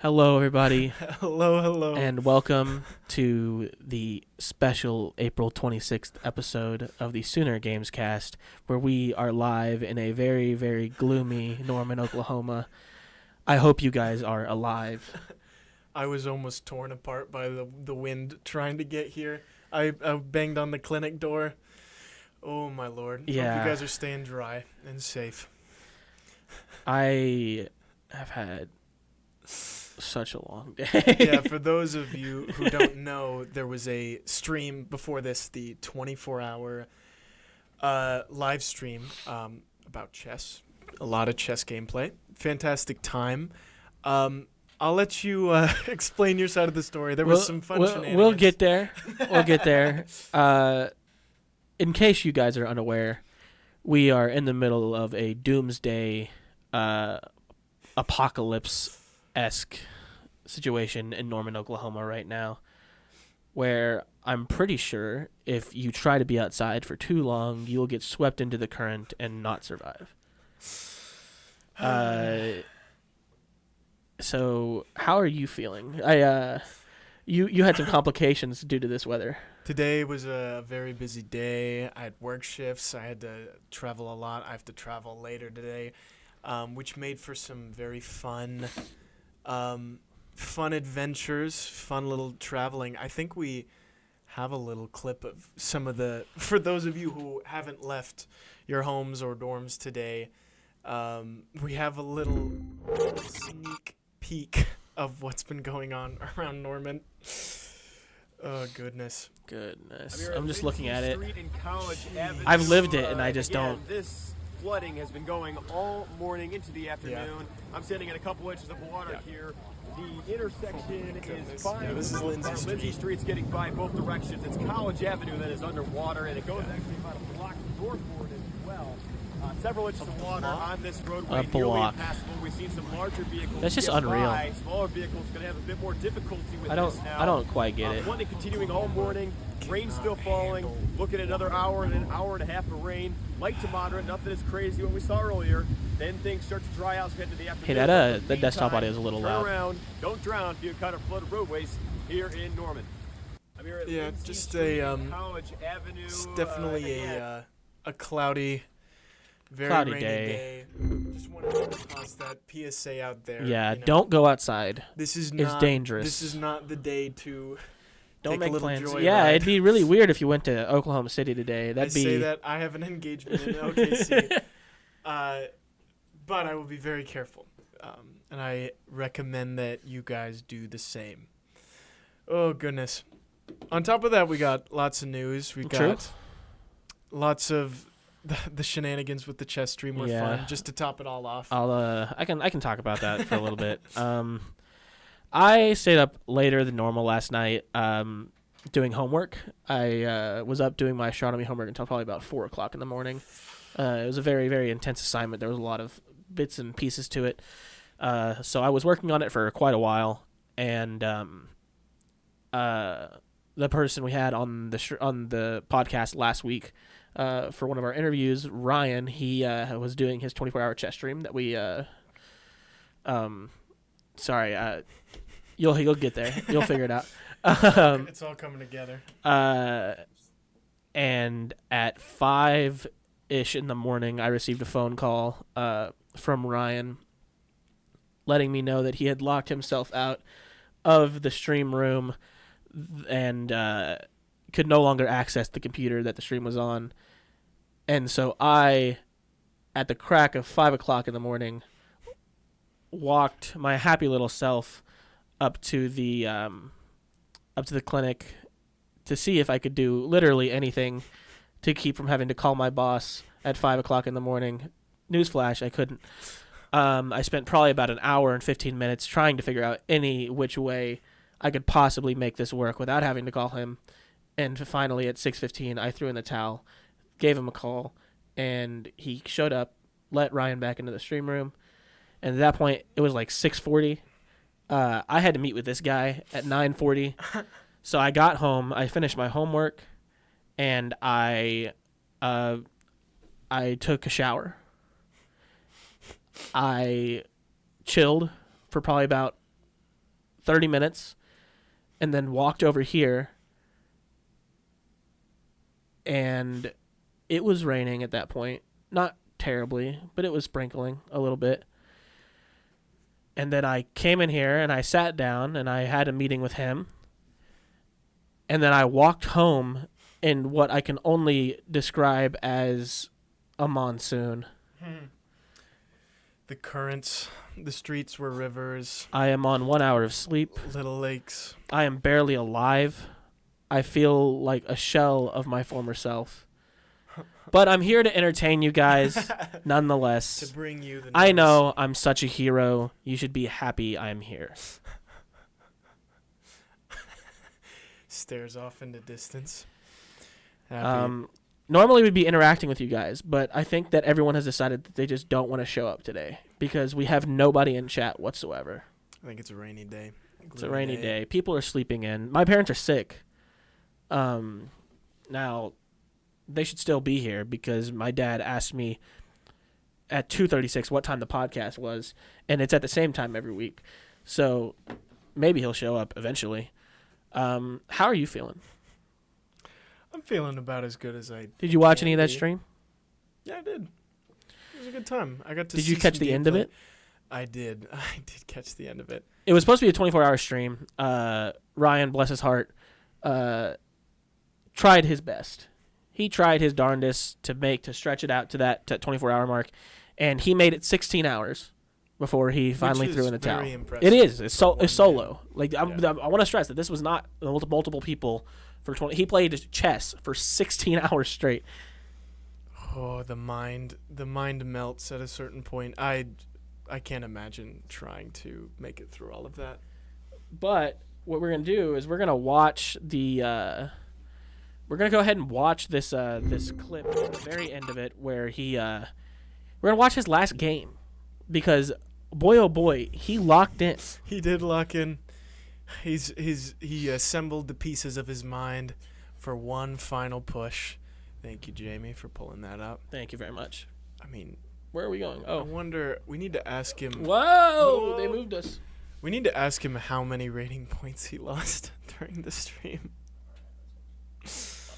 Hello, everybody, Hello. and welcome to the special April 26th episode of the Sooner Gamescast, where we are live in a very, very gloomy Norman, Oklahoma. I hope you guys are alive. I was almost torn apart by the wind trying to get here. I banged on the clinic door. Oh, my Lord. Yeah. Hope you guys are staying dry and safe. I have had such a long day. Yeah, for those of you who don't know, there was a stream before this, the 24-hour live stream about chess. A lot of chess gameplay. Fantastic time. I'll let you explain your side of the story. There was some fun shenanigans. We'll get there. We'll get there. In case you guys are unaware, we are in the middle of a doomsday apocalypse-esque situation in Norman, Oklahoma right now, where I'm pretty sure if you try to be outside for too long, you'll get swept into the current and not survive. So how are you feeling? You had some complications due to this weather. Today was a very busy day. I had work shifts. I had to travel a lot. I have to travel later today, which made for some very fun adventures, fun little traveling. I think we have a little clip of some of the, for those of you who haven't left your homes or dorms today, we have a little sneak peek of what's been going on around Norman. Oh, goodness. I'm just looking at it. I've lived it, and I just don't. This flooding has been going all morning into the afternoon. Yeah. I'm standing at a couple inches of water here. The intersection is fine. Yeah, this is Lindsay Street's getting by both directions. It's College Avenue that is underwater, and it goes actually about a block northward as well. Several inches of water on this roadway, A block. nearly impassable. We've seen some larger vehicles. That's just get unreal. by. Smaller vehicles going to have a bit more difficulty with I this now. don't quite get it. Flooding continuing all morning. Rain still falling. Look at another hour and an hour and a half of rain. Light to moderate. Nothing as crazy what we saw earlier. Then things start to dry out head to the afternoon. Hey, that desktop audio is a little turn loud. around. Don't drown if you encounter flooded roadways here in Norman. I'm here at Lindsay just Street, a College Avenue. It's definitely a cloudy, very Cloudy rainy day. day. Just wanted to toss that PSA out there. Yeah, you know. don't go outside. This is It's not dangerous. This is not the day to Don't take make a little plans. joyride. Yeah, it'd be really weird if you went to Oklahoma City today. I That'd say be. that I have an engagement in OKC, but I will be very careful, and I recommend that you guys do the same. Oh goodness! On top of that, we got lots of news. We True. got lots of the shenanigans with the chess stream were Yeah. fun. Just to top it all off. I can talk about that for a little bit. I stayed up later than normal last night, doing homework. I was up doing my astronomy homework until probably about 4 o'clock in the morning. It was a very, very intense assignment. There was a lot of bits and pieces to it. So I was working on it for quite a while, and the person we had on the podcast last week for one of our interviews, Ryan, he was doing his 24-hour chess stream that we you'll get there. You'll figure it out. It's all coming together. And at 5-ish in the morning, I received a phone call from Ryan letting me know that he had locked himself out of the stream room and could no longer access the computer that the stream was on. And so I, at the crack of 5 o'clock in the morning, walked my happy little self up to the clinic to see if I could do literally anything to keep from having to call my boss at 5 o'clock in the morning. Newsflash, I couldn't. I spent probably about an hour and 15 minutes trying to figure out any which way I could possibly make this work without having to call him. And finally at 6:15, I threw in the towel, gave him a call, and he showed up, let Ryan back into the stream room. And at that point, it was like 6:40. I had to meet with this guy at 9:40. So I got home, I finished my homework, and I took a shower. I chilled for probably about 30 minutes and then walked over here, and it was raining at that point. Not terribly, but it was sprinkling a little bit. And then I came in here and I sat down and I had a meeting with him. And then I walked home in what I can only describe as a monsoon. The currents, the streets were rivers. I am on 1 hour of sleep. Little lakes. I am barely alive. I feel like a shell of my former self. But I'm here to entertain you guys, nonetheless. To bring you the news. I know I'm such a hero. You should be happy I'm here. Stares off into distance. Normally we'd be interacting with you guys, but I think that everyone has decided that they just don't want to show up today because we have nobody in chat whatsoever. I think it's a rainy day. It's a rainy day. People are sleeping in. My parents are sick. Now, they should still be here because my dad asked me at 2:36 what time the podcast was, and it's at the same time every week. So maybe he'll show up eventually. How are you feeling? I'm feeling about as good as I Did you watch can any of that be. stream? Yeah, I did. It was a good time. I got to Did see you catch some the end of gameplay. it? I did. I did catch the end of it. It was supposed to be a 24-hour stream. Ryan, bless his heart, tried his best. He tried his darndest to stretch it out to that 24-hour mark, and he made it 16 hours before he finally threw in the towel. Impressive. It is. It's solo. Man. Like I want to stress that this was not multiple people for 20. He played chess for 16 hours straight. Oh, the mind melts at a certain point. I can't imagine trying to make it through all of that. But what we're gonna do is we're gonna watch the. We're gonna go ahead and watch this clip at the very end of it where we're gonna watch his last game, because boy oh boy he locked in. He did lock in. He assembled the pieces of his mind for one final push. Thank you, Jamie, for pulling that up. Thank you very much. I mean, Where are we going? I Oh, wonder. We need to ask him. whoa! They moved us. We need to ask him how many rating points he lost during the stream.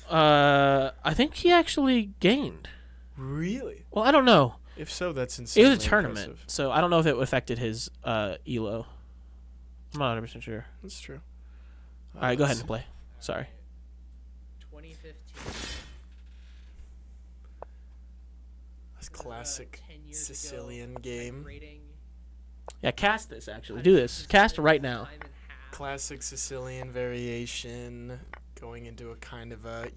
I think he actually gained. Really? Well, I don't know. If so, that's It insane. was a tournament, so I don't know if it affected his elo. I'm not 100% sure. That's true. All right, go ahead and play. Sorry. 2015. That's classic 10 years Sicilian ago, game. rating Yeah, cast this actually. Do this. Cast it right now. time and half. Classic Sicilian variation, going into a kind of a,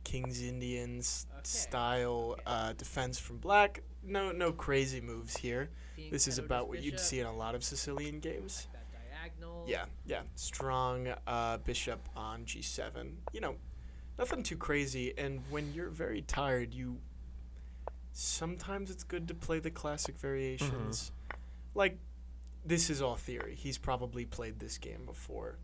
King's Indians Okay. style defense from black. No crazy moves here. Seeing This is Pedo's about what you'd bishop, see in a lot of Sicilian games. that diagonal. Yeah. Strong bishop on g7. Nothing too crazy. And when you're very tired, sometimes it's good to play the classic variations. Like, this is all theory. He's probably played this game before.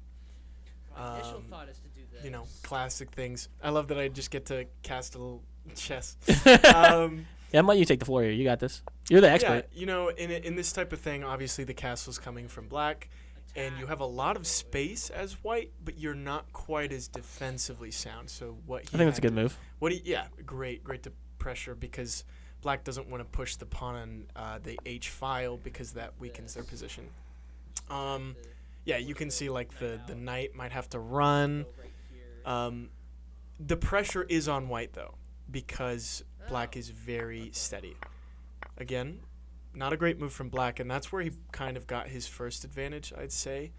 My initial thought is to do this. Classic things. I love that I just get to cast a little chess. Yeah, I'm letting you take the floor here. You got this. You're the expert. Yeah, in this type of thing, obviously the castle's coming from black, and you have a lot of space as white, but you're not quite as defensively sound. So what I think that's a good move. Great to pressure, because black doesn't want to push the pawn on the h file because that weakens their position. You can see like the knight might have to run. The pressure is on white though, because black is very steady. Again, not a great move from black, and that's where he kind of got his first advantage, I'd say,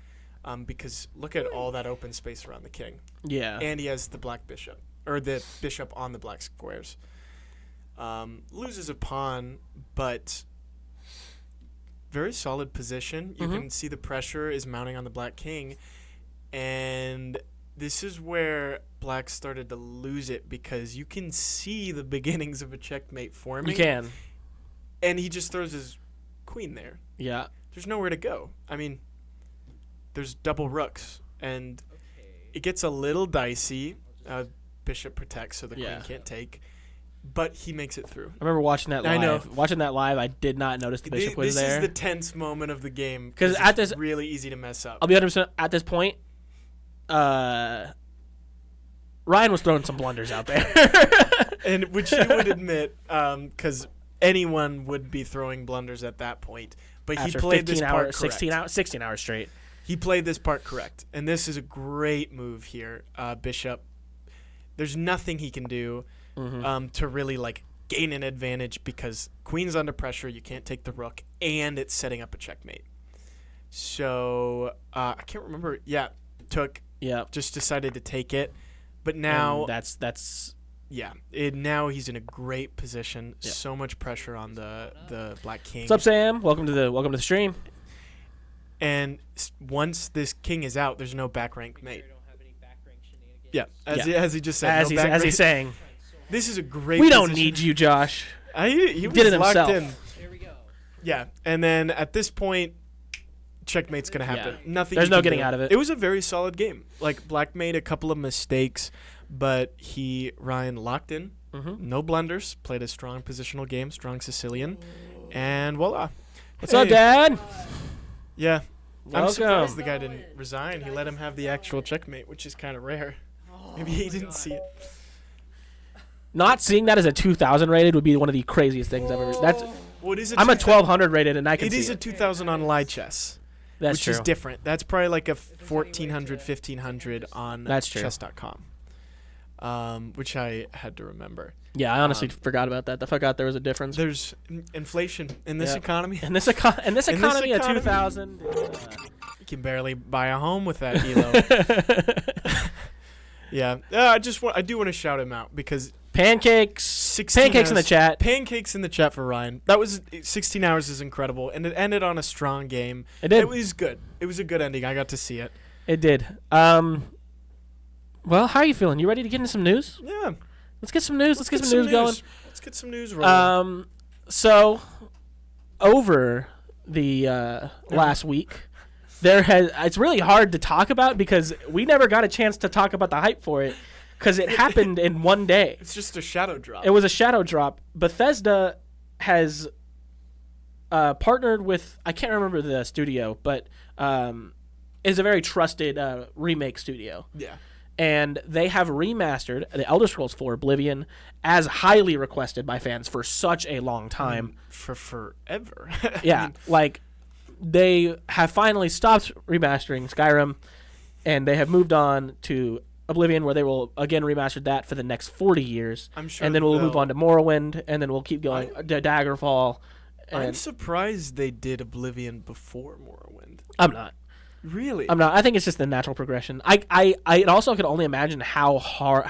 because look at all that open space around the king. Yeah. And he has the black bishop, or the bishop on the black squares. Loses a pawn, but very solid position. You can see the pressure is mounting on the black king, and this is where black started to lose it, because you can see the beginnings of a checkmate forming. You can. And he just throws his queen there. Yeah. There's nowhere to go. I mean, there's double rooks, and it gets a little dicey. Bishop protects, so the queen can't take. but he makes it through. I remember watching that live. I know. Watching that live, I did not notice the bishop was there. This is the tense moment of the game. 'Cause at this, really easy to mess up. I'll be 100% at this point. Ryan was throwing some blunders out there, and which you would admit, because anyone would be throwing blunders at that point. But after he played 15 this hours, part 16 hours straight. He played this part correct, and this is a great move here, Bishop. There's nothing he can do to really like gain an advantage because Queen's under pressure. You can't take the rook, and it's setting up a checkmate. So I can't remember. Yeah, just decided to take it, but now and that's. Yeah, now he's in a great position. Yeah. So much pressure on the Black King. What's up, Sam? Welcome to the stream. And once this king is out, there's no back rank mate. Yeah, as he just said. As he's saying. This is a great. We don't need you, Josh. He did it locked himself. In. There we go. Yeah, and then at this point, checkmate's gonna happen. Yeah. Nothing. There's no getting out of it. It was a very solid game. Like Black made a couple of mistakes, but Ryan locked in. No blunders. Played a strong positional game, strong Sicilian, and voila. What's up, Dad? Yeah. Welcome. I'm surprised the guy didn't resign. He let him have the actual checkmate, which is kind of rare. Maybe he didn't see it. Not seeing that as a 2,000 rated would be one of the craziest things I've ever. I'm a 1,200 rated, and I can see it. It is a 2,000 on live chess. That's which true. Is different. That's probably like a 1,400, 1,500 on chess.com. Which I had to remember. Yeah, I honestly forgot about that. I forgot there was a difference. There's inflation in this economy. In this economy, a 2,000. You can barely buy a home with that elo. Yeah, I do want to shout him out because pancakes in the chat. Pancakes in the chat for Ryan. That was 16 hours is incredible, and it ended on a strong game. It did. It was good. It was a good ending. I got to see it. It did. Well, how are you feeling? You ready to get into some news? Yeah. Let's get some news. Let's get some news going. Let's get some news rolling. So over the last week, it's really hard to talk about because we never got a chance to talk about the hype for it because it happened in one day. It's just a shadow drop. It was a shadow drop. Bethesda has partnered with, I can't remember the studio, but is a very trusted remake studio. Yeah. And they have remastered the Elder Scrolls 4 Oblivion as highly requested by fans for such a long time. For forever. Yeah, like they have finally stopped remastering Skyrim, and they have moved on to Oblivion, where they will again remaster that for the next 40 years. I'm sure. And then we'll move on to Morrowind, and then we'll keep going to Daggerfall. I'm surprised they did Oblivion before Morrowind. I'm not. Really? I'm not. I think it's just the natural progression. I also could only imagine how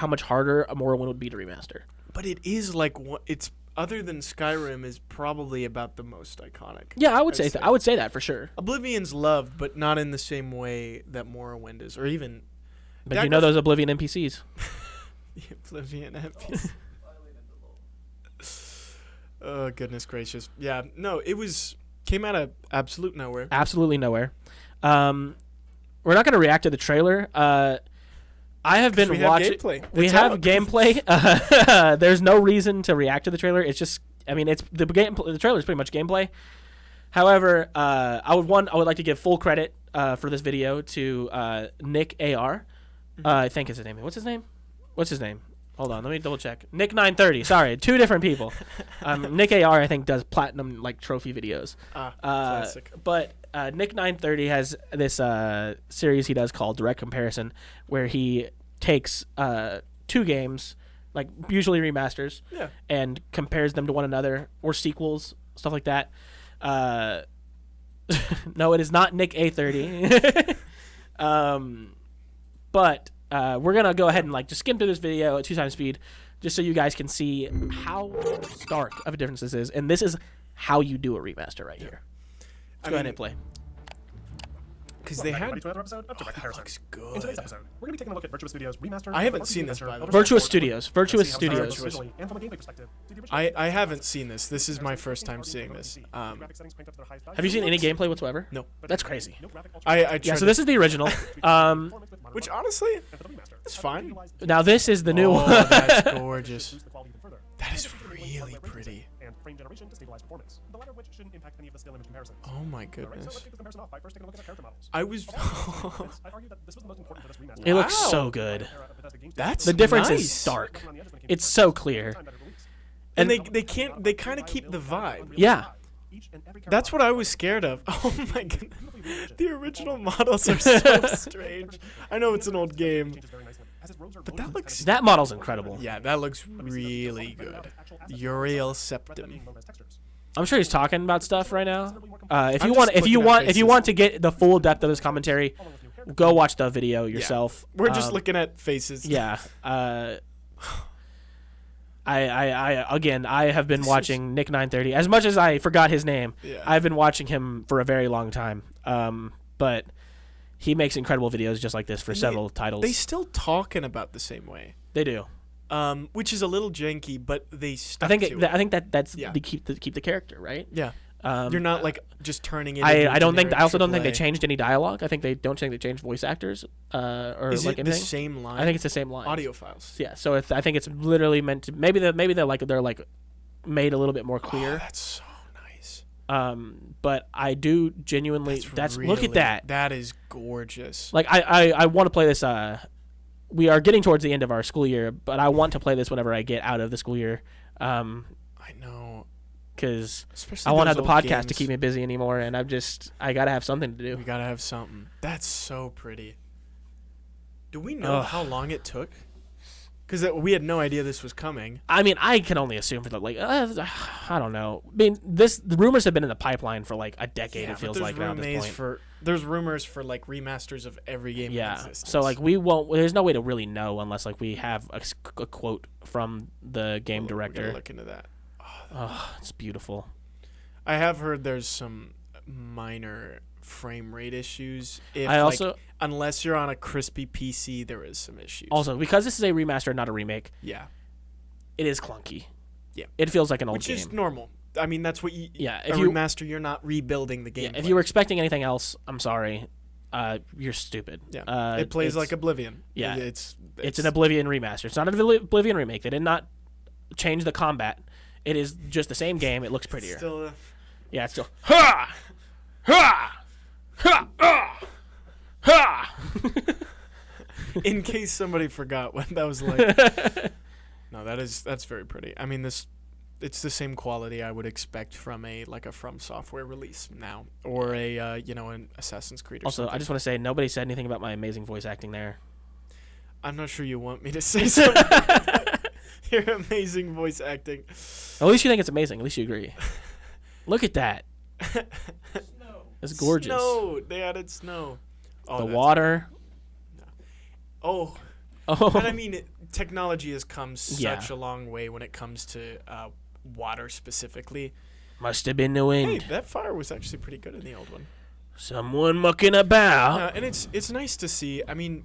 much harder a Morrowind would be to remaster. But it is like it's other than Skyrim is probably about the most iconic. Yeah, I would say I would say that for sure. Oblivion's loved, but not in the same way that Morrowind is, or even. But you know those Oblivion NPCs. The Oblivion NPCs. Oh goodness gracious! Yeah, no, came out of absolute nowhere. Absolutely nowhere. We're not going to react to the trailer. I have been watching. We have gameplay. There's no reason to react to the trailer. It's just, I mean, the trailer is pretty much gameplay. However, I would like to give full credit for this video to Nick AR. I think is his name. What's his name? Hold on, let me double check. Nick 930. Sorry, two different people. Nick AR I think does platinum like trophy videos. Classic. But Nick 930 has this series he does called Direct Comparison, where he takes two games, like usually remasters, and compares them to one another or sequels, stuff like that. No, it is not Nick A30. But we're gonna go ahead and like just skim through this video at 2x speed, just so you guys can see how stark of a difference this is, and this is how you do a remaster right here. Let's go ahead and play. Because they had. Looks good. In today's episode, we're going to be taking a look at Virtuous Studios Remaster. I haven't seen this, by the way. Virtuous Studios. And from a gameplay perspective, I haven't seen this. This is my first time seeing this. Have you seen any gameplay whatsoever? No. That's crazy. I Yeah, so this is the original. Which honestly, it's fine. Now this is the new one. Oh, that's gorgeous. That is really pretty. And frame generation to stabilize performance. The latter of which shouldn't impact any of the skill image comparisons. Oh my So let's goodness. kick this comparison off by first taking a look at the character models. I was. I'd argue that this was the most important for this remaster. It looks Wow. so good. That's The difference nice. is stark. It's so clear. And they can't. They kind of keep the vibe. Yeah. That's what I was scared of. Oh my goodness. The original models are so strange. I know it's an old game, but that looks. That model's incredible. Yeah, that looks really good. Uriel Septim. I'm sure he's talking about stuff right now. If I'm you just want, if you looking at want, if you faces. want to get the full depth of this commentary, go watch the video yourself. We're just looking at faces. Yeah. I have been watching Nick 930 as much as I forgot his name. Yeah. I've been watching him for a very long time. But he makes incredible videos just like this for several titles. They still talking about the same way. They do. Which is a little janky, but they stuck I to think it. I think that's Yeah. to keep the character, right? Yeah. Um, You're not like just turning it. I don't think. I also don't think they changed any dialogue. I think they don't think they changed voice actors or Is like it the anything. same line? I think it's the same line. audio files. Yeah. So I think it's literally meant to. Maybe they're like made a little bit more Oh, clear. that's so nice. But I do genuinely. Look at that. That is gorgeous. Like I want to play this. We are getting towards the end of our school year, but I want to play this whenever I get out of the school year. I know. Because Especially I won't those have the old podcast to games. keep me busy anymore, and I gotta have something to do. We gotta have something. That's so pretty. Do we know Ugh. how long it took? Because we had no idea this was coming. I mean, I can only assume for I don't know. I mean, the rumors have been in the pipeline for like a decade. Yeah, it feels but like now at this point. there's rumors for like remasters of every game in Yeah. existence. So like we won't. There's no way to really know unless like we have a quote from the game We gotta director. look into that. Oh, it's beautiful. I have heard there's some minor frame rate issues. Unless you're on a crispy PC, there is some issues. Also, because this is a remaster, not a remake, yeah, it is clunky. Yeah. It feels like an old which game. is normal. I mean, that's what you. Yeah, a remaster, you're not rebuilding the game. If you were expecting anything else, I'm sorry. You're stupid. Yeah, it plays like Oblivion. Yeah, it's an Oblivion remaster. It's not an Oblivion remake. They did not change the combat. It is just the same game. It looks prettier. Still, Yeah, it's still ha ha ha ha. in case somebody forgot what that was like. No, that's very pretty. I mean, it's the same quality I would expect from a From Software release now, or an Assassin's Creed. Or Also, something. I just want to say nobody said anything about my amazing voice acting there. I'm not sure you want me to say something. About your amazing voice acting. At least you think it's amazing. At least you agree. Look at that. It's gorgeous. Snow. They added snow. Oh, The that's- water. Oh. Oh. And I mean, technology has come such Yeah. a long way when it comes to water specifically. Must have been the Hey, wind. that fire was actually pretty good in the old one. Someone mucking about. And it's nice to see. I mean,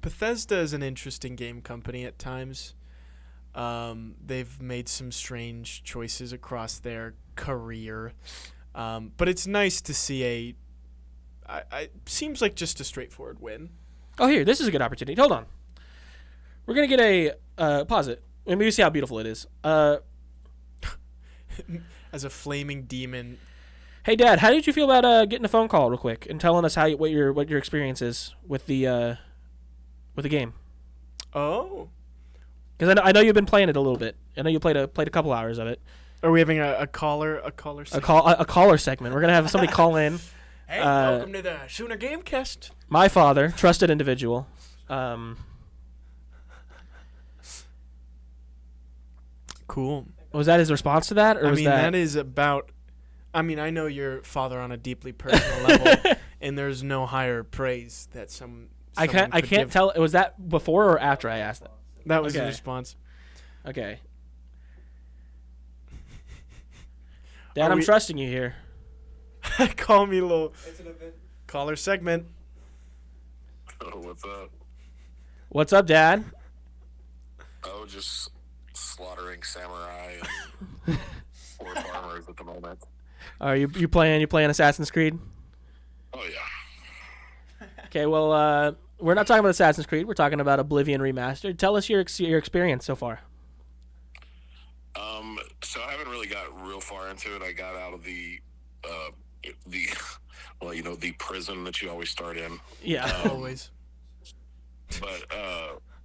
Bethesda is an interesting game company at times. They've made some strange choices across their career. But it's nice to see seems like just a straightforward win. Oh, here. This is a good opportunity. Hold on. We're going to get a... pause it. Let me see how beautiful it is. As a flaming demon. Hey, Dad, how did you feel about getting a phone call real quick and telling us what your experience is with the game? Oh. Because I know you've been playing it a little bit. I know you played a couple hours of it. Are we having a caller segment? A caller segment. We're gonna have somebody call in. Hey, welcome to the Sooner Gamecast. My father, trusted individual. Cool. Was that his response to that, or was that is about. I mean, I know your father on a deeply personal level, and there's no higher praise that I can't give. tell. Was that before or after I asked that? That was Okay. the response. Okay. Dad, Are I'm we- trusting you here. Call me little It's an event. caller segment. Oh, what's up? What's up, Dad? Oh, just slaughtering samurai and four farmers at the moment. Are you playing Assassin's Creed? Oh yeah. Okay, well, we're not talking about Assassin's Creed. We're talking about Oblivion Remastered. Tell us your experience so far. far into it, I got out of the well, the prison that you always start in. Yeah. Always. But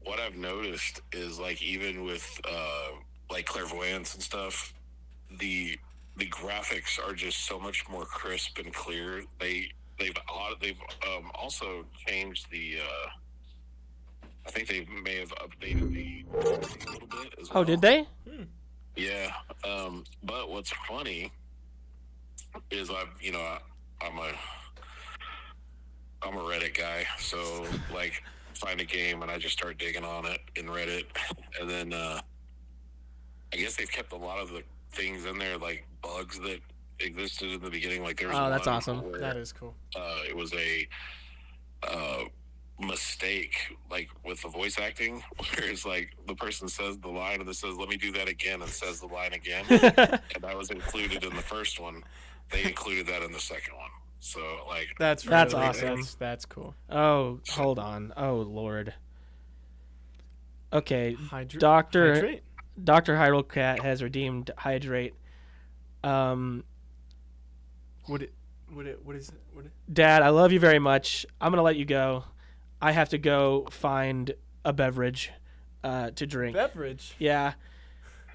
what I've noticed is, like, even with like clairvoyance and stuff, the graphics are just so much more crisp and clear. They've also changed the. I think they may have updated the a little bit as well. Oh, did they? Yeah. But what's funny is I'm a Reddit guy, so like find a game and I just start digging on it in Reddit, and then I guess they've kept a lot of the things in there, like bugs that existed in the beginning. Like there was Oh, that's one awesome. where, That is cool. it was a mistake, like with the voice acting, where it's like the person says the line and it says, "Let me do that again," and says the line again, and that was included in the first one. They included that in the second one. So like That's That's really, awesome. That's cool. Oh, hold on. Oh, Lord. Okay, Hydrate. Dr. Hyrule has redeemed Hydrate. What is it? Dad, I love you very much. I'm going to let you go. I have to go find a beverage to drink. Beverage. Yeah.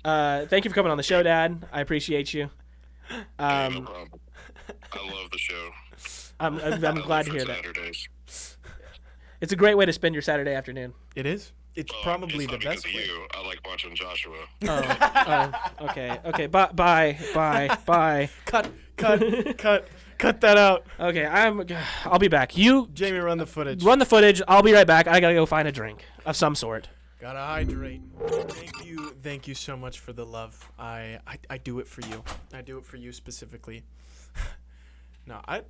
Thank you for coming on the show, Dad. I appreciate you. hey, no problem. I love the show. I'm I glad live to for hear that. Saturdays. It's a great way to spend your Saturday afternoon. It is. It's Well, probably it's the not because best of way. you. I like watching Joshua. Okay. Bye. Cut that out. Okay, I'll be back. You Jamie, run the footage. run the footage. I'll be right back. I gotta go find a drink of some sort. Gotta hydrate. Thank you so much for the love. I do it for you. I do it for you specifically. No, I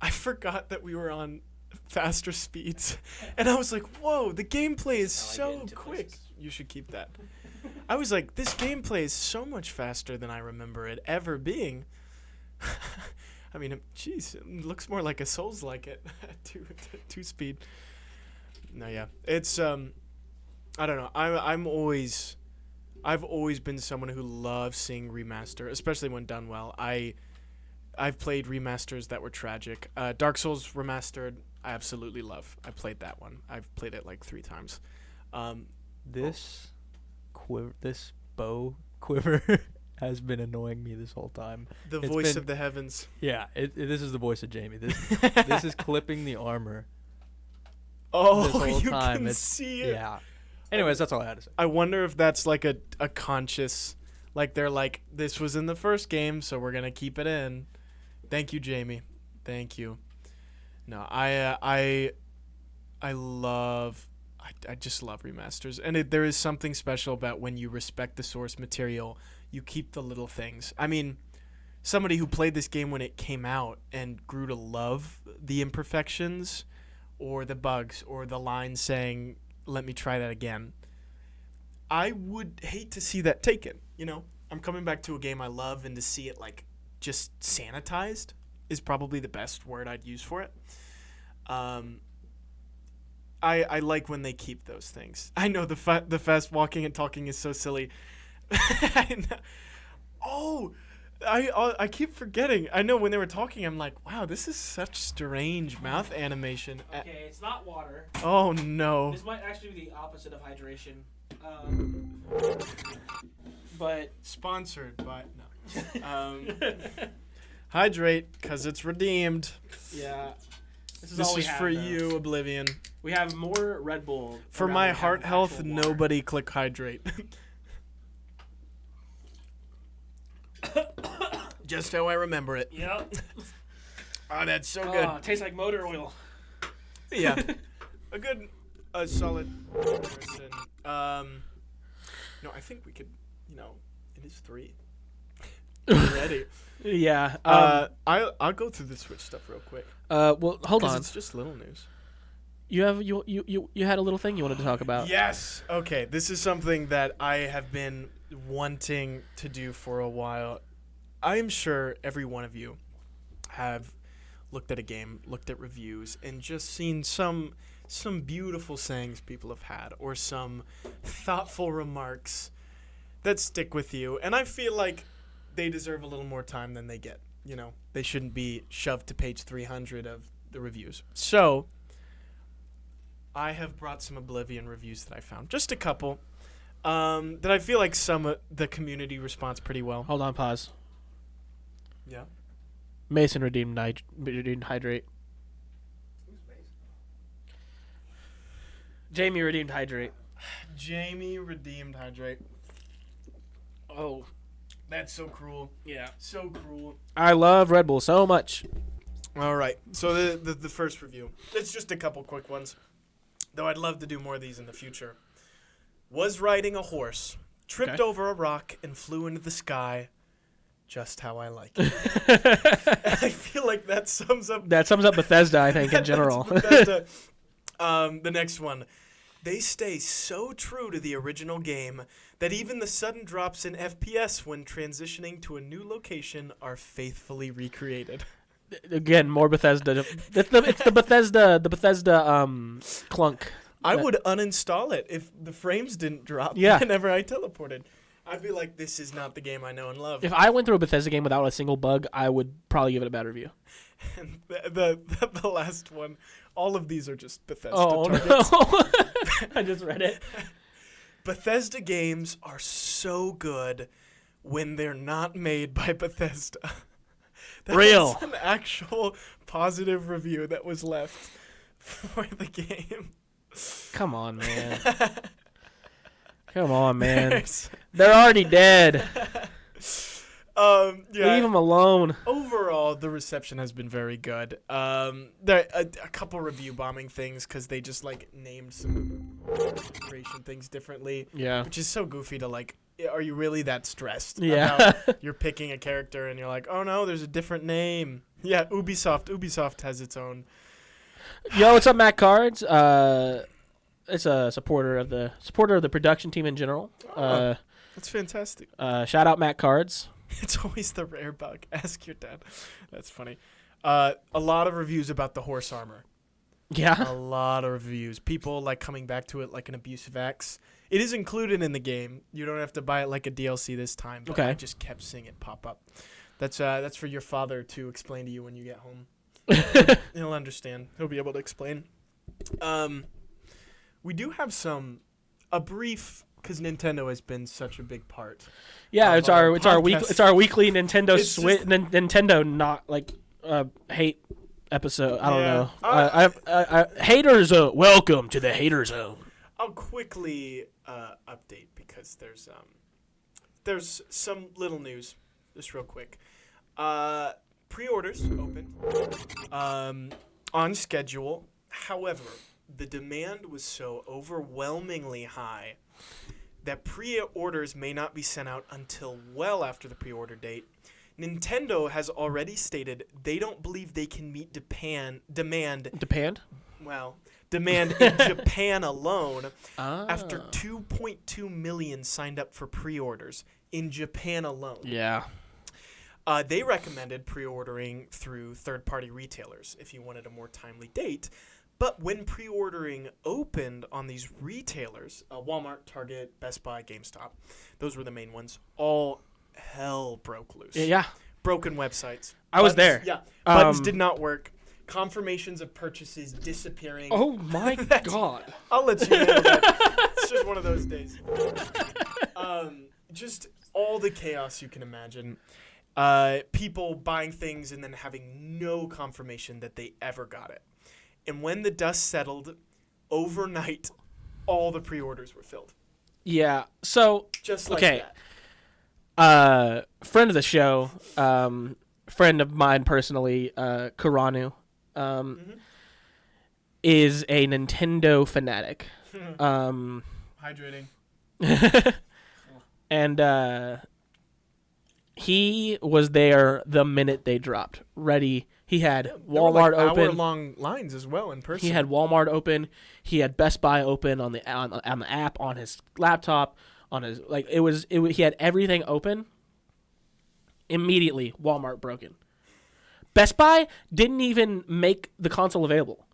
forgot that we were on faster speeds, and I was like, whoa, the gameplay is so quick. You should keep that. I was like, this gameplay is so much faster than I remember it ever being. I mean, geez, it looks more like a Souls-like it at two speed. No, yeah, it's I don't know. I've always been someone who loves seeing remaster, especially when done well. I've played remasters that were tragic. Dark Souls Remastered, I absolutely love. I played that one. I've played it like 3 times. This bow quiver has been annoying me this whole time. The It's voice been- of the heavens. Yeah, this is the voice of Jamie. This is clipping the armor. Oh, This whole you time, can it's- see it. Yeah. Anyways, that's all I had to say. I wonder if that's like a conscious, like they're like, this was in the first game, so we're gonna keep it in. Thank you, Jamie. Thank you. No, I just love remasters, and there is something special about when you respect the source material. You keep the little things. I mean, somebody who played this game when it came out and grew to love the imperfections, or the bugs, or the line saying, "Let me try that again." I would hate to see that taken. You know, I'm coming back to a game I love, and to see it like just sanitized is probably the best word I'd use for it. I like when they keep those things. I know the fast walking and talking is so silly. I know. Oh, I keep forgetting. I know when they were talking, I'm like, wow, this is such strange mouth animation. Okay, it's not water. Oh no. This might actually be the opposite of hydration. But Sponsored by no. Hydrate, cause it's redeemed. yeah, this This all we is have, for though. you, Oblivion. We have more Red Bull. For around my than we have heart health, actual water. nobody click hydrate. Just how I remember it. Yep. Oh, that's so Oh, good. it tastes like motor oil. Yeah. A good, solid comparison. No, I think we could, it is 3. Ready. Yeah. I'll go through the Switch stuff real quick. Well, hold 'cause on. It's just little news. You had a little thing you wanted to talk about. Yes. Okay. This is something that I have been wanting to do for a while. I am sure every one of you have looked at a game, looked at reviews, and just seen some beautiful sayings people have had, or some thoughtful remarks that stick with you. And I feel like they deserve a little more time than they get. You know, they shouldn't be shoved to page 300 of the reviews. So, I have brought some Oblivion reviews that I found. Just a couple. That I feel like the community responds pretty well. Hold on, pause. Yeah. Mason redeemed Hydrate. Who's Mason? Jamie redeemed Hydrate. Jamie redeemed Hydrate. Oh, That's so cruel. yeah. So cruel. I love Red Bull so much. All right. So the first review. It's just a couple quick ones. Though I'd love to do more of these in the future. Was riding a horse, tripped over a rock, and flew into the sky. Just how I like it. I feel like that sums up. That sums up Bethesda, I think, in general. Bethesda. The next one. They stay so true to the original game that even the sudden drops in FPS when transitioning to a new location are faithfully recreated. Again, more Bethesda. It's the Bethesda clunk. I would uninstall it if the frames didn't drop Yeah. whenever I teleported. I'd be like, this is not the game I know and love. If I went through a Bethesda game without a single bug, I would probably give it a bad review. And the last one, all of these are just Bethesda Oh, targets. no. I just read it. Bethesda games are so good when they're not made by Bethesda. That's Real. an actual positive review that was left for the game. Come on, man. Come on, man. There's- They're already dead. yeah. Leave them alone. Overall, the reception has been very good. There a couple review bombing things because they just like named some creation things differently, Yeah. which is so goofy to like. Are you really that stressed? Yeah. About you're picking a character and you're like, oh no, there's a different name. Yeah, Ubisoft. Ubisoft has its own. Yo, what's up, Matt Cards? It's a supporter of the production team in general. That's fantastic. Shout out Matt Cards. It's always the rare bug. Ask your dad. That's funny. A lot of reviews about the horse armor. Yeah. A lot of reviews. People like coming back to it like an abusive ex. It is included in the game. You don't have to buy it like a DLC this time. But Okay. I just kept seeing it pop up. That's for your father to explain to you when you get home. He'll understand. He'll be able to explain. We do have a brief, because Nintendo has been such a big part. Yeah, of it's our podcast. weekly Nintendo It's Switch just- Nintendo not like hate episode. I don't Yeah. know. Haters welcome to the hater zone. I'll quickly update because there's some little news, just real quick. Pre-orders opened on schedule. However, the demand was so overwhelmingly high that pre-orders may not be sent out until well after the pre-order date. Nintendo has already stated they don't believe they can meet demand in Japan alone after 2.2 million signed up for pre-orders in Japan alone. Yeah. They recommended pre-ordering through third-party retailers if you wanted a more timely date. But when pre-ordering opened on these retailers, Walmart, Target, Best Buy, GameStop, those were the main ones, all hell broke loose. Yeah. Broken websites. I was there. Yeah. Buttons did not work. Confirmations of purchases disappearing. Oh my god. I'll let you handle that. It's just one of those days. Just all the chaos you can imagine. People buying things and then having no confirmation that they ever got it. And when the dust settled, overnight, all the pre-orders were filled. Yeah. So Just like okay. that. Friend of the show, friend of mine personally, Kuranu, is a Nintendo fanatic. Hydrating. And he was there the minute they dropped. Ready. He had Walmart open. Hour-long lines as well in person. He had Walmart open. He had Best Buy open on the app, on his laptop, on his he had everything open. Immediately, Walmart broken. Best Buy didn't even make the console available.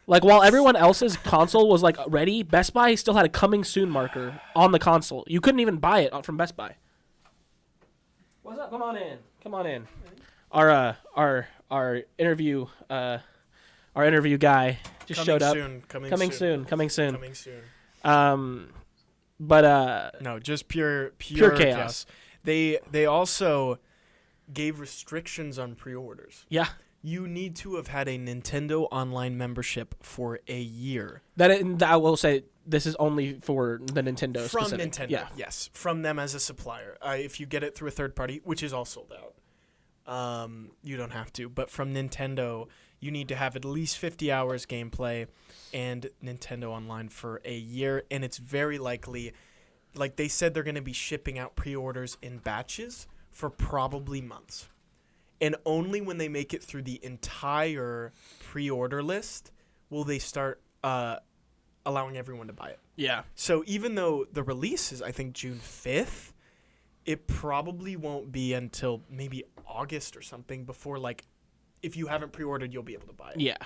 Like while everyone else's console was like ready, Best Buy still had a coming soon marker on the console. You couldn't even buy it from Best Buy. What's up? Come on in. Come on in. Our interview guy just Coming showed up. soon. Coming soon. Coming soon. But No, just pure chaos. They also gave restrictions on pre-orders. Yeah. You need to have had a Nintendo Online membership for a year. That I will say this is only for the Nintendo From specific. Nintendo, Yeah. yes. From them as a supplier. If you get it through a third party, which is all sold out, you don't have to. But from Nintendo, you need to have at least 50 hours gameplay and Nintendo Online for a year. And it's very likely, like they said, they're going to be shipping out pre-orders in batches for probably months. And only when they make it through the entire pre-order list will they start allowing everyone to buy it. Yeah. So even though the release is, I think, June 5th, it probably won't be until maybe August or something before, like, if you haven't pre-ordered, you'll be able to buy it. Yeah.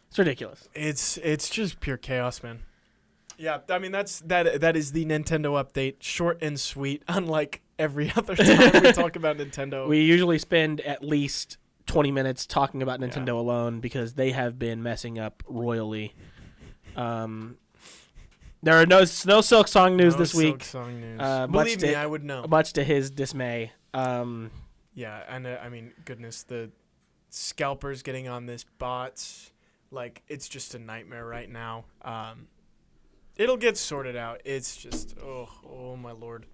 It's ridiculous. It's just pure chaos, man. Yeah, I mean, that is the Nintendo update. Short and sweet, unlike every other time we talk about Nintendo. We usually spend at least 20 minutes talking about Nintendo alone because they have been messing up royally. There are no Silk Song news this week. Silk Song news. Believe me, I would know. Much to his dismay. Yeah, and I mean, goodness, the scalpers getting on this bots, like, it's just a nightmare right now. It'll get sorted out. It's just, oh my lord.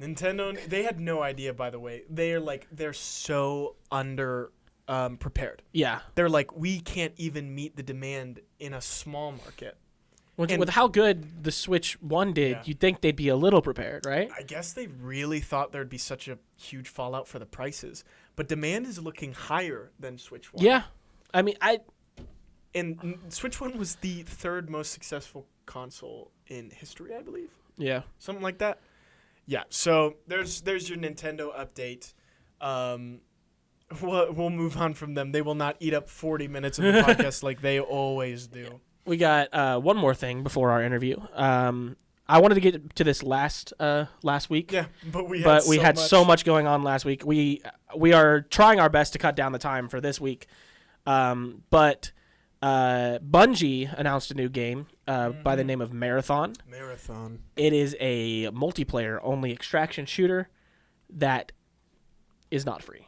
Nintendo, they had no idea, by the way. They're so under prepared. Yeah. They're like, we can't even meet the demand in a small market. With how good the Switch 1 did, you'd think they'd be a little prepared, right? I guess they really thought there'd be such a huge fallout for the prices. But demand is looking higher than Switch 1. Yeah. I mean, And Switch 1 was the third most successful console in history, I believe. Yeah. Something like that. Yeah, so there's your Nintendo update. We'll move on from them. They will not eat up 40 minutes of the podcast like they always do. We got one more thing before our interview. I wanted to get to this last week. Yeah, but we had so much going on last week. We are trying our best to cut down the time for this week. But Bungie announced a new game by the name of Marathon. Marathon. It is a multiplayer only extraction shooter that is not free.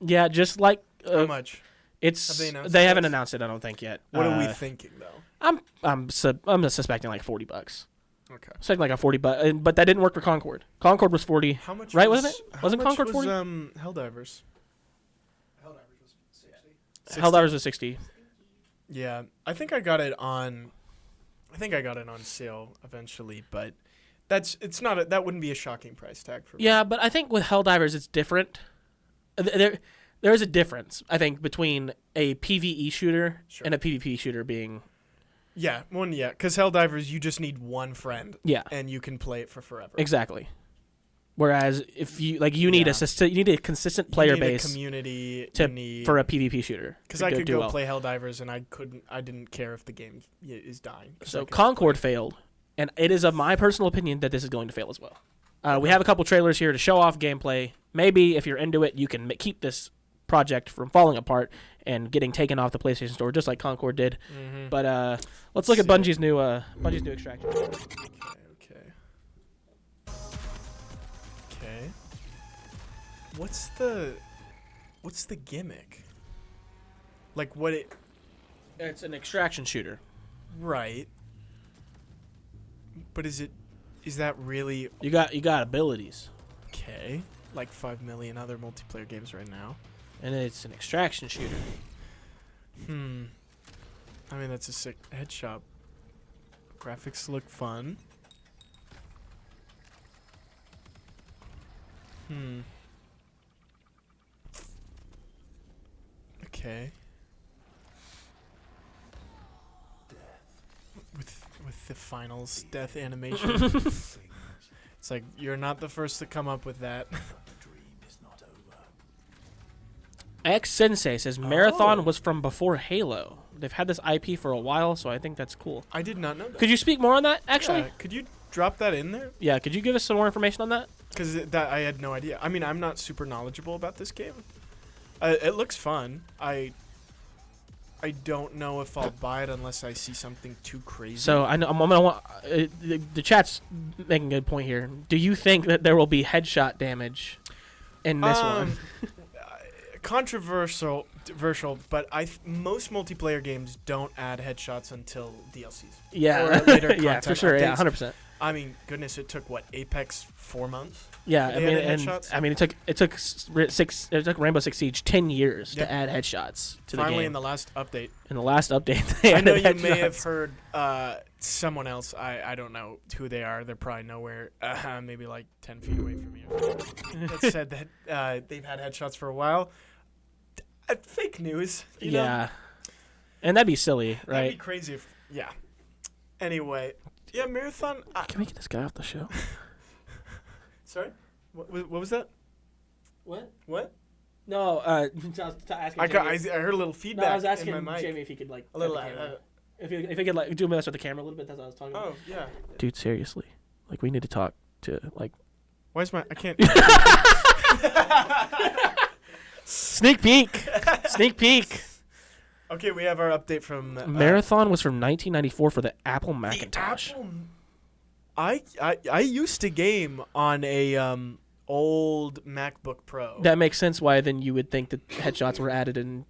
Yeah, just like how much? They haven't announced it, I don't think yet. What are we thinking though? I'm suspecting like $40. Okay. Suspecting like a $40, but that didn't work for Concord. Concord was 40. How much? Right, wasn't it? Wasn't Concord 40? Helldivers. Helldivers was 60. Helldivers was 60. Yeah, I think I got it on sale eventually, but that wouldn't be a shocking price tag for me. Yeah, but I think with Helldivers it's different. There is a difference, I think, between a PvE shooter and a PvP shooter being. Yeah, because Helldivers, you just need one friend. Yeah. And you can play it for forever. Exactly. Whereas if you need you need a consistent player base, a community for a PvP shooter. Because I could go play Helldivers and I didn't care if the game is dying. So Concord failed, and it is of my personal opinion that this is going to fail as well. We have a couple trailers here to show off gameplay. Maybe if you're into it, you can keep this project from falling apart and getting taken off the PlayStation Store, just like Concord did. Mm-hmm. But let's look at Bungie's new extraction. Okay. What's the gimmick? Like what it? It's an extraction shooter. Right. But is that really? You got abilities. Okay. Like 5 million other multiplayer games right now. And it's an extraction shooter. I mean, that's a sick headshot. Graphics look fun. Okay. With the finals death animation. It's like, you're not the first to come up with that. X Sensei says Marathon was from before Halo. They've had this IP for a while, so I think that's cool. I did not know that. Could you speak more on that, actually? Yeah, drop that in there? Yeah, could you give us some more information on that? Because that I had no idea. I mean, I'm not super knowledgeable about this game. It looks fun. I don't know if I'll buy it unless I see something too crazy. So I'm gonna want the chat's making a good point here. Do you think that there will be headshot damage in this one? Controversial, but most multiplayer games don't add headshots until DLCs. Yeah, or later yeah, for sure. updates. Yeah, 100%. I mean, goodness, it took what, Apex 4 months? Yeah, They added headshots? it took Rainbow Six Siege 10 years Yep. to add headshots to the Finally, game. in the last update. In the last update, they I know added you may have headshots. heard someone else. I don't know who they are. They're probably nowhere, maybe like 10 feet away from you. That said that they've had headshots for a while. Fake news. You know? Yeah, and that'd be silly, That'd right? be crazy if, yeah. Anyway, yeah, Marathon. Can we get this guy off the show? Sorry? What was that? What? What? No, I was asking. I heard a little feedback. No, I was asking in my mic. Jamie if he could like A little. cut the camera. If he could like do a mess with the camera a little bit. That's what I was talking about. Oh yeah. Dude, seriously, like we need to talk to like. Why's my? I can't. Sneak peek. Sneak peek. Okay, we have our update from Marathon was from 1994 for the Apple the Macintosh. Apple. I used to game on a old MacBook Pro. That makes sense. Why then you would think that headshots were added in.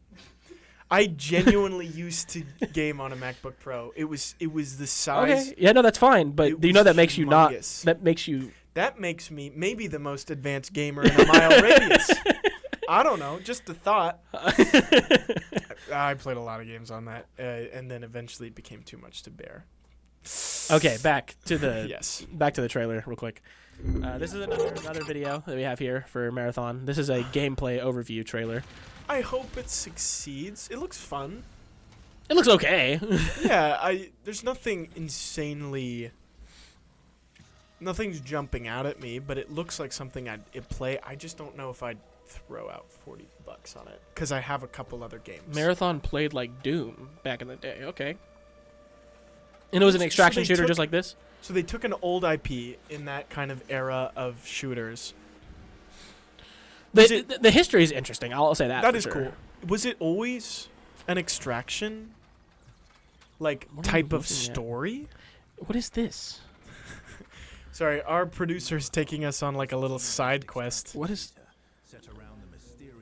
I genuinely used to game on a MacBook Pro. It was the size. Okay, yeah, no, that's fine. But It do you know was that makes you not? humongous. That makes you. That makes me maybe the most advanced gamer in a mile radius. I don't know, just a thought. I played a lot of games on that, and then eventually it became too much to bear. Okay, back to the Yes. back to the trailer real quick. This is another video that we have here for Marathon. This is a gameplay overview trailer. I hope it succeeds. It looks fun. It looks okay. Yeah, there's nothing insanely. Nothing's jumping out at me, but it looks like something I'd play. I just don't know if I'd throw out $40 on it because I have a couple other games. Marathon played like Doom back in the day. Okay. And it was an extraction shooter just like this? So they took an old IP in that kind of era of shooters. The history is interesting. I'll say that. That for is sure. cool. Was it always an extraction What are type you of looking at? story? What is this? Sorry, our producer's taking us on like a little side quest. What is?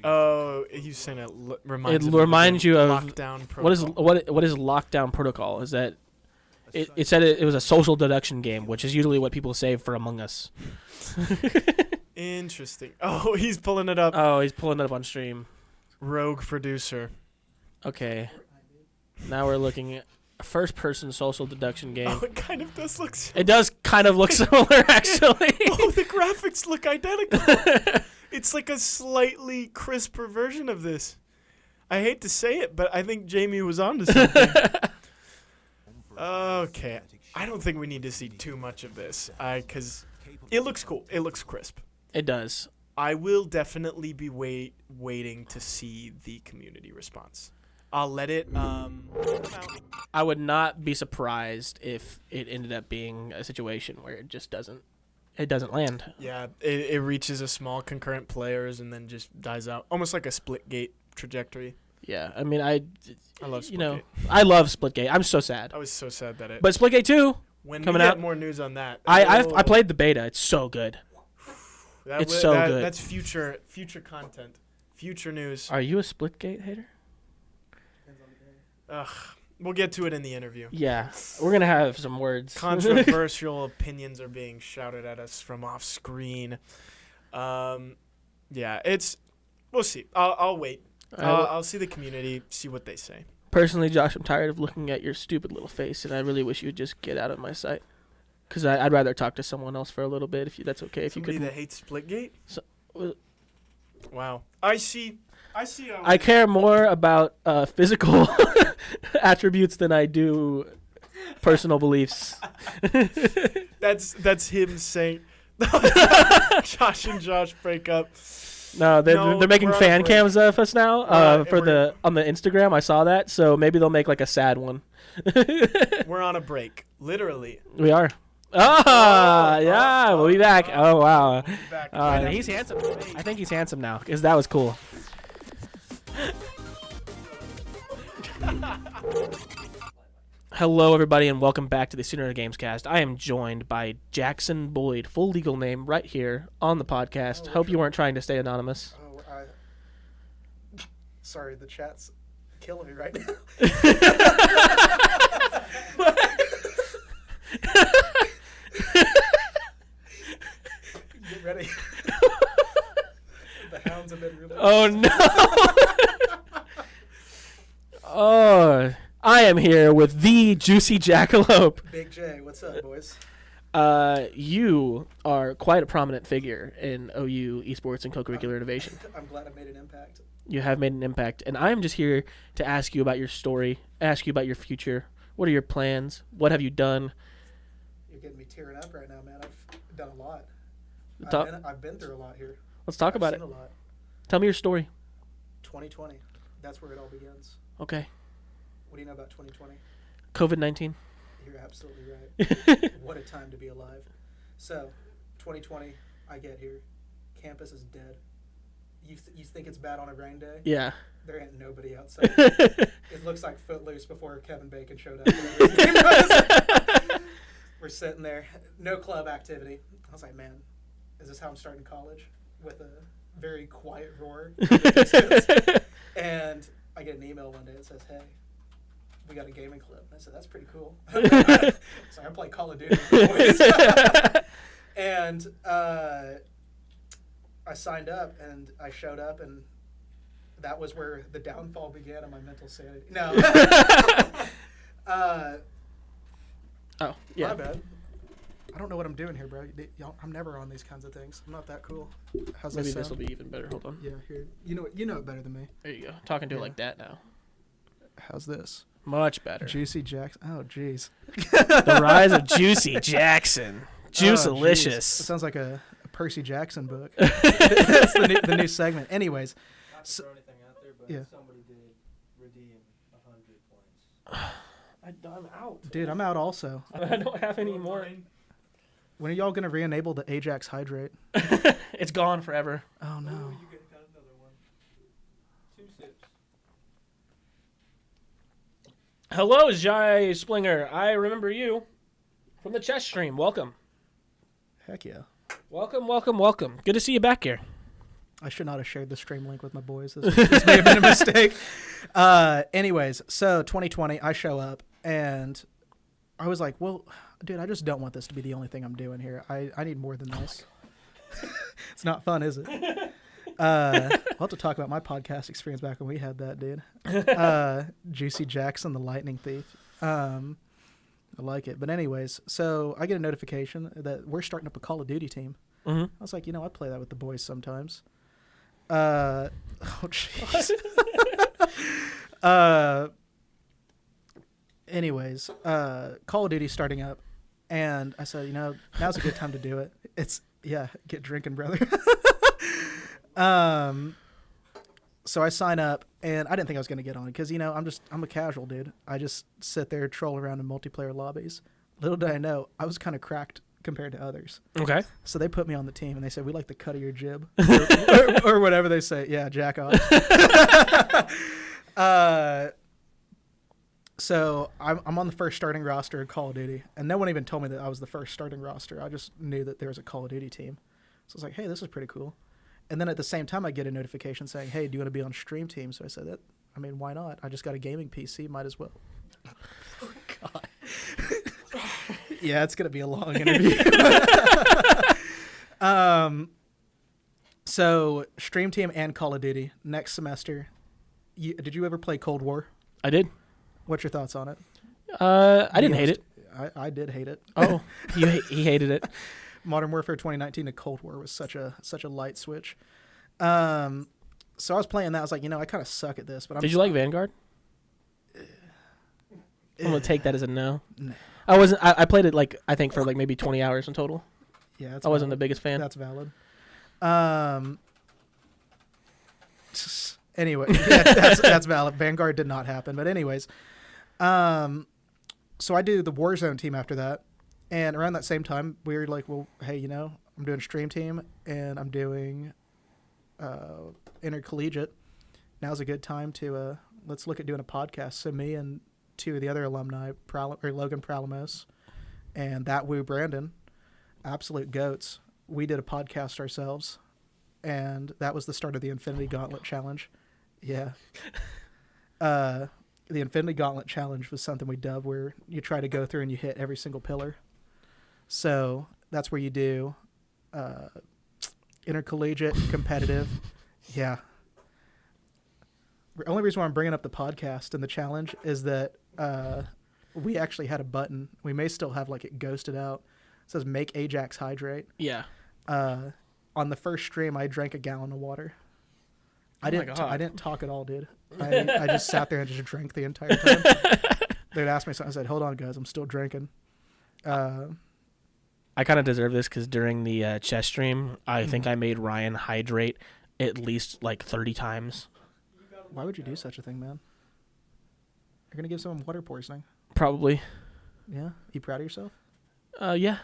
Oh, he's saying it reminds. It him of the reminds you of lockdown protocol. what is lockdown protocol? Is that it said it was a social deduction game, which is usually what people say for Among Us. Interesting. Oh, he's pulling it up. Oh, he's pulling it up on stream. Rogue producer. Okay. Now we're looking at a first-person social deduction game. Oh, it kind of does look. It does kind of look similar, actually. Oh, the graphics look identical. It's like a slightly crisper version of this. I hate to say it, but I think Jamie was onto something. Okay. I don't think we need to see too much of this, because it looks cool. It looks crisp. It does. I will definitely be waiting to see the community response. I'll let it come out. I would not be surprised if it ended up being a situation where it just doesn't land. Yeah, it reaches a small concurrent players and then just dies out, almost like a Splitgate trajectory. Yeah, I mean, I love Splitgate. you know, I love Splitgate. I'm so sad. I was so sad that it. But Splitgate 2 when coming we get out. more news on that, I played the beta. It's so good. It's so good. That's future content, future news. Are you a Splitgate hater? Ugh, we'll get to it in the interview. Yeah, we're gonna have some words. Controversial opinions are being shouted at us from off screen. Yeah, we'll see. I'll wait. I'll see the community, see what they say. Personally, Josh, I'm tired of looking at your stupid little face, and I really wish you'd just get out of my sight. Because I'd rather talk to someone else for a little bit, if that's okay. If Somebody you could. that hates Splitgate? Well, Wow. I see. I care more about physical attributes than I do personal beliefs. That's him saying. Josh and Josh break up. No, they're making we're on a fan break. cams of us now and for on the Instagram. I saw that, so maybe they'll make like a sad one. We're on a break, literally. We are. Yeah, we'll be back. Oh, wow. Back. He's handsome. I think he's handsome now, because that was cool. Hello, everybody, and welcome back to the Sooner Gamescast. I am joined by Jackson Boyd, full legal name, right here on the podcast. Hope you weren't trying to stay anonymous. Sorry, the chat's killing me right now. Get ready. The hounds have been really. Oh, no. Oh, I am here with the Juicy Jackalope. Big J, what's up, boys? You are quite a prominent figure in OU esports and co-curricular innovation. I'm glad I made an impact. You have made an impact, and I am just here to ask you about your story, ask you about your future. What are your plans? What have you done? You're getting me tearing up right now, man. I've done a lot. Talk- I've been through a lot here. Let's talk about I've it. seen a lot. Tell me your story. 2020. That's where it all begins. Okay. What do you know about 2020? COVID-19. You're absolutely right. What a time to be alive. So, 2020, I get here. Campus is dead. You think it's bad on a rain day? Yeah. There ain't nobody outside. It looks like Footloose before Kevin Bacon showed up. Whatever his name was. We're sitting there, no club activity. I was like, man, is this how I'm starting college? With a very quiet roar. And I get an email one day that says, hey, we got a gaming club. And I said, that's pretty cool. So I play Call of Duty with the boys. And I signed up and I showed up, and that was where the downfall began of my mental sanity. No. Oh, yeah. My bad. I don't know what I'm doing here, bro. I'm never on these kinds of things. I'm not that cool. How's Maybe this this sound? will be even better. Hold on. Yeah, here. You know it better than me. There you go. Talking to it Yeah. like that now. How's this? Much better. Juicy Jackson. Oh, jeez. The rise of Juicy Jackson. Oh, Juicelicious. That sounds like a Percy Jackson book. That's the new segment. Anyways. Not to throw anything out there, but Yeah. somebody did redeem 100 points. I'm out. Dude, I'm out also. I don't have any more. When are y'all going to re-enable the Ajax Hydrate? It's gone forever. Oh, no. You got another one. 2 sips. Hello, Jai Splinger. I remember you from the chess stream. Welcome. Heck yeah. Welcome, welcome, welcome. Good to see you back here. I should not have shared the stream link with my boys. This may have been a mistake. Anyways, so 2020, I show up, and I was like, well, dude, I just don't want this to be the only thing I'm doing here. I need more than this. It's not fun, is it? I'll have to talk about my podcast experience back when we had that, dude. Juicy Jackson, the Lightning Thief. I like it. But anyways, so I get a notification that we're starting up a Call of Duty team. Mm-hmm. I was like, I play that with the boys sometimes. Oh, jeez. Anyways, Call of Duty starting up, and I said, now's a good time to do it. Get drinking, brother. So I sign up, and I didn't think I was going to get on because, I'm a casual dude. I just sit there, troll around in multiplayer lobbies. Little did I know, I was kind of cracked compared to others. Okay. So they put me on the team, and they said, we like the cut of your jib, or whatever they say. Yeah, jack off. So I'm on the first starting roster in Call of Duty, and no one even told me that I was the first starting roster. I just knew that there was a Call of Duty team. So I was like, hey, this is pretty cool. And then at the same time, I get a notification saying, hey, do you want to be on Stream Team? So I said, why not? I just got a gaming PC. Might as well. Oh, God. Yeah, it's going to be a long interview. So Stream Team and Call of Duty next semester. Did you ever play Cold War? I did. What's your thoughts on it? I didn't hate it. I did hate it. Oh, he hated it. Modern Warfare 2019 to Cold War was such a light switch. So I was playing that. I was like, I kind of suck at this. But Did you like Vanguard? I'm gonna take that as a no. No. I wasn't. I played it I think for maybe 20 hours in total. Yeah, I wasn't the biggest fan. That's valid. Anyway, yeah, that's valid. Vanguard did not happen, but anyways, so I do the Warzone team after that, And around that same time, we were like, well, hey, I'm doing Stream Team and I'm doing Intercollegiate. Now's a good time to let's look at doing a podcast. So me and two of the other alumni, Logan Pralamos and That Woo Brandon, absolute goats, we did a podcast ourselves, and that was the start of the Infinity Gauntlet Challenge. Yeah. The Infinity Gauntlet Challenge was something we dubbed where you try to go through and you hit every single pillar. So that's where you do intercollegiate, competitive. Yeah. The only reason why I'm bringing up the podcast and the challenge is that we actually had a button. We may still have it ghosted out. It says make Ajax hydrate. Yeah. On the first stream, I drank a gallon of water. I didn't talk at all, dude. I just sat there and just drank the entire time. They'd ask me something. I said, hold on, guys. I'm still drinking. I kind of deserve this because during the chess stream, I think I made Ryan hydrate at least 30 times. Why would you do such a thing, man? You're going to give someone water poisoning. Probably. Yeah? You proud of yourself? Yeah.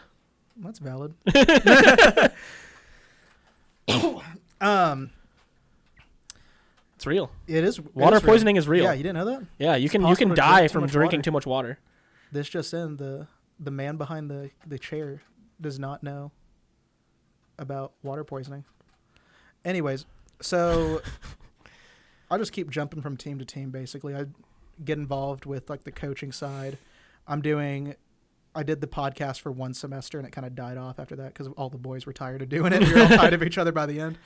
That's valid. It's real. It is. Water poisoning is real. Yeah, you didn't know that? Yeah, you can possible to die drink too from much drinking water. too much water. This just in, the man behind the chair does not know about water poisoning. Anyways, so I'll just keep jumping from team to team, basically. I get involved with the coaching side. I did the podcast for one semester, and it kind of died off after that because all the boys were tired of doing it. We were all tired of each other by the end.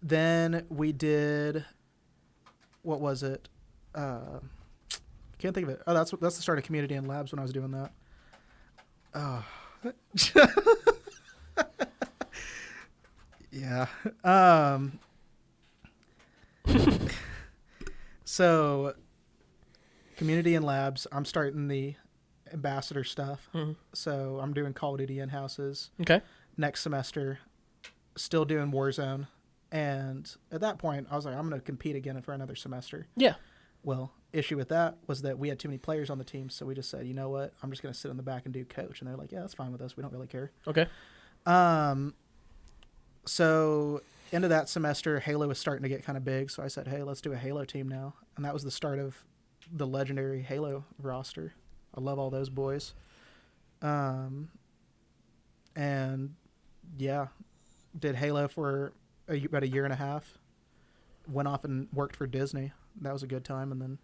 Then we did, what was it? Can't think of it. Oh, that's the start of Community and Labs when I was doing that. Oh. Yeah. So Community and Labs, I'm starting the ambassador stuff. Mm-hmm. So I'm doing Call of Duty in-houses. Okay. Next semester, still doing Warzone. And at that point, I was like, I'm going to compete again for another semester. Yeah. Well, issue with that was that we had too many players on the team, so we just said, you know what, I'm just going to sit in the back and do coach. And they're like, yeah, that's fine with us. We don't really care. Okay. So end of that semester, Halo was starting to get kind of big, so I said, hey, let's do a Halo team now. And that was the start of the legendary Halo roster. I love all those boys. And yeah, did Halo for about a year and a half. Went off and worked for Disney. That was a good time, and then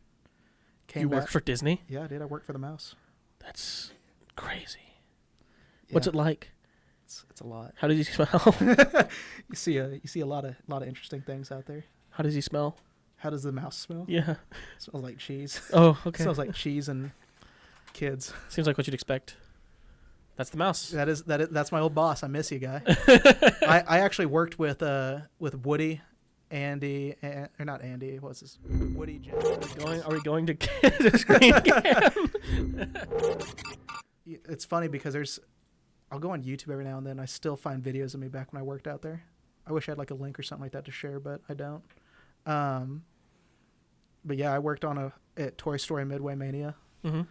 came back. You worked for Disney? Yeah, I did. I worked for the mouse. That's crazy. Yeah. What's it like? It's a lot. How does he smell? You see a lot of interesting things out there. How does he smell? How does the mouse smell? Yeah. It smells like cheese. Oh, okay. It smells like cheese and kids. Seems like what you'd expect. That's the mouse. That's my old boss. I miss you, guy. I actually worked with Woody, Andy, or not Andy. What's his? Woody. Are we going to the screen again? It's funny because I'll go on YouTube every now and then. I still find videos of me back when I worked out there. I wish I had a link or something like that to share, but I don't. But yeah, I worked at Toy Story Midway Mania. Mm-hmm.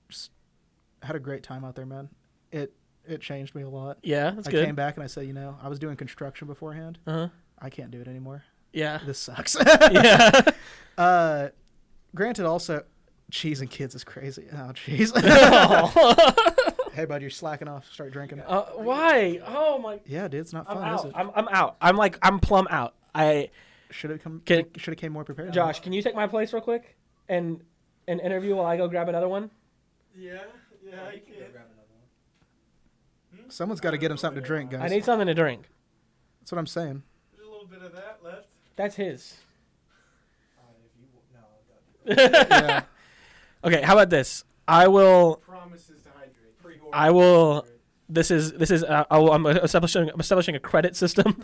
Just had a great time out there, man. It changed me a lot. Yeah, that's I good. came back and I said, I was doing construction beforehand. Uh-huh. I can't do it anymore. Yeah. This sucks. Yeah. Granted, also, cheese and kids is crazy. Oh, jeez. Hey, bud, you're slacking off. Start drinking. Why? Oh my. Yeah, dude, it's not fun, I'm is out. it? I'm out. I'm plumb out. I should have came more prepared. Josh, can you take my place real quick and interview while I go grab another one? Yeah, I can. Someone's got to get him something to drink, guys. I need something to drink. That's what I'm saying. There's a little bit of that left. That's his. Yeah. Okay, how about this? I will. Promises to hydrate. I will. This is. I'm establishing a credit system.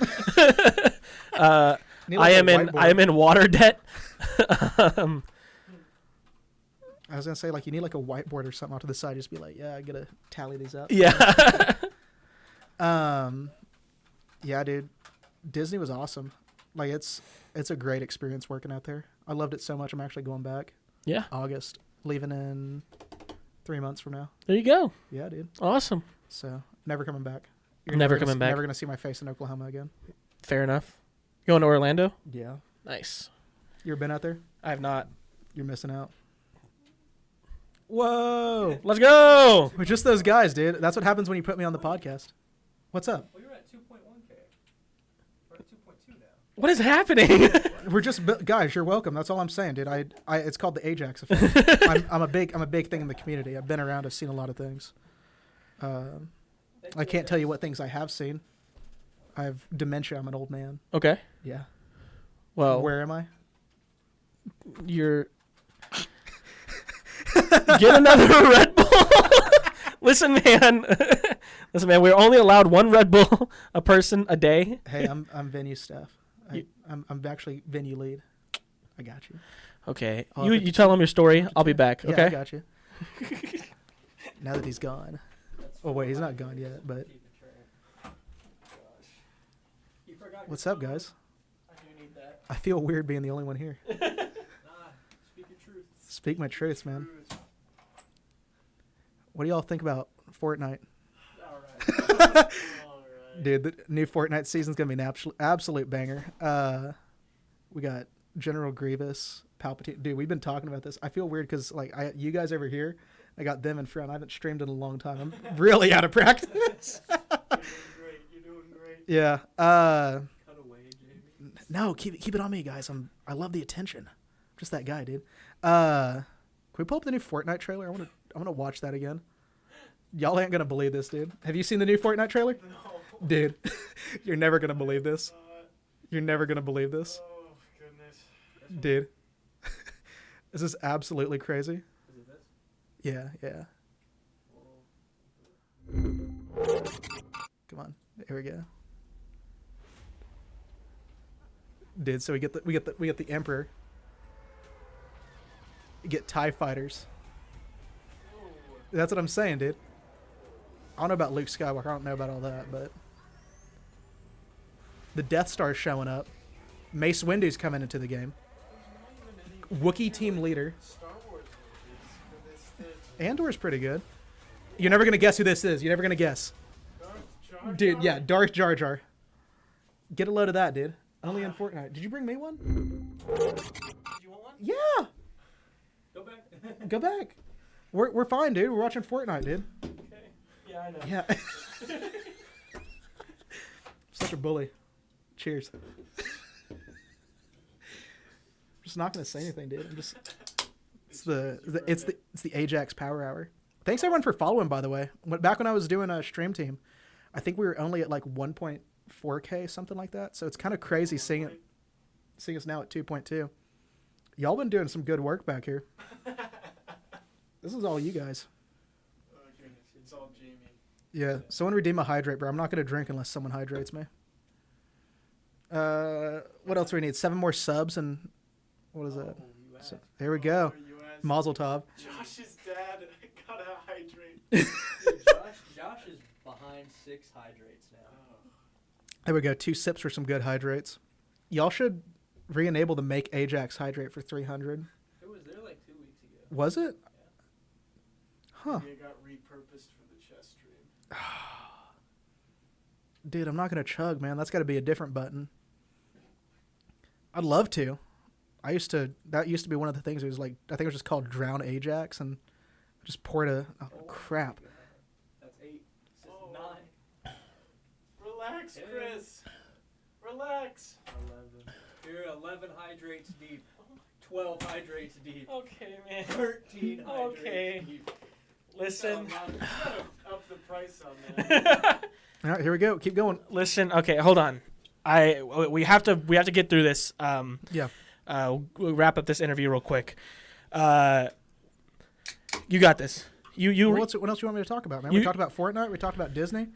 I am in water debt. I was gonna say, you need a whiteboard or something off to the side. Just be like, yeah, I gotta tally these up. Yeah. Yeah, dude. Disney was awesome. It's a great experience working out there. I loved it so much. I'm actually going back. Yeah. August, leaving in 3 months from now. There you go. Yeah, dude. Awesome. So never coming back. Never coming back. Never gonna see my face in Oklahoma again. Fair enough. Going to Orlando? Yeah. Nice. You ever been out there? I have not. You're missing out. Whoa. Let's go. We're just those guys, dude. That's what happens when you put me on the podcast. What's up? Well, you're at 2.1K. We're at 2.2 now. What is happening? We're just guys. You're welcome. That's all I'm saying, dude. It's called the Ajax effect. I'm a big thing in the community. I've been around. I've seen a lot of things. I can't tell you what things I have seen. I have dementia. I'm an old man. Okay. Yeah. Well, Where am I? you're... Get another Red Bull. Listen, man. Listen, man. We're only allowed one Red Bull a person a day. Hey, I'm venue staff. I'm actually venue lead. I got you. Okay. I'll have You tell him your story. I'll be back. Yeah, Okay. I got you. Now that he's gone. Oh wait, he's not gone yet. But what's up, guys? I do need that. I feel weird being the only one here. Nah, speak your truth. Speak my truths, man. What do y'all think about Fortnite? All right. Dude, the new Fortnite season's gonna be an absolute banger. We got General Grievous, Palpatine. Dude, we've been talking about this. I feel weird because like you guys over here, I got them in front. I haven't streamed in a long time. I'm really out of practice. You're doing great. Yeah. Cut away, Jamie. No, keep it on me, guys. I love the attention. I'm just that guy, dude. Can we pull up the new Fortnite trailer? I want to watch that again. Y'all ain't gonna believe this, dude. Have you seen the new Fortnite trailer? No. Dude, you're never gonna believe this. You're never gonna believe this, Oh goodness. dude. This is absolutely crazy. Is it this? Yeah. Come on, here we go. Dude, so we get the Emperor. We get TIE fighters. That's what I'm saying, dude. I don't know about Luke Skywalker. I don't know about all that, but the Death Star's showing up. Mace Windu's coming into the game. Wookiee team leader. Star Wars movies for this Andor's pretty good. You're never gonna guess who this is. You're never gonna guess, Jar dude. Jar? Yeah, Darth Jar Jar. Get a load of that, dude. Only in Fortnite. Did you bring me one? Did you want one? Yeah. Go back. Go back. We're fine, dude. We're watching Fortnite, dude. Okay. Yeah, I know. Yeah. Such a bully. Cheers. I'm just not gonna say anything, dude. I'm just. It's the Ajax Power Hour. Thanks everyone for following, by the way. Back when I was doing a stream team, I think we were only at like 1.4K, something like that. So it's kind of crazy seeing us now at 2.2. Y'all been doing some good work back here. This is all you guys. Oh goodness, it's all Jamie. Yeah. Someone redeem a hydrate, bro. I'm not gonna drink unless someone hydrates me. What else do we need? 7 more subs and what is that? So, there we go. US. Mazel tov. Josh's dad gotta hydrate. Dude, Josh is behind 6 hydrates now. There we go. 2 sips for some good hydrates. Y'all should re-enable the Make Ajax hydrate for 300. It was there like 2 weeks ago. Was it? Huh. It got repurposed for the chess stream. Dude, I'm not gonna chug, man. That's got to be a different button. I'd love to. That used to be one of the things. It was like, I think it was just called Drown Ajax, and I just poured crap. That's 8. Oh. 9. Relax, Hey. Chris. Relax. 11. You're 11 hydrates deep. 12 hydrates deep. Okay, man. 13 Okay. hydrates deep. Listen. Up the price on that. All right, here we go. Keep going. Listen. Okay, hold on. We have to get through this. Yeah. We'll wrap up this interview real quick. You got this. What else do you want me to talk about, man? We talked about Fortnite. We talked about Disney.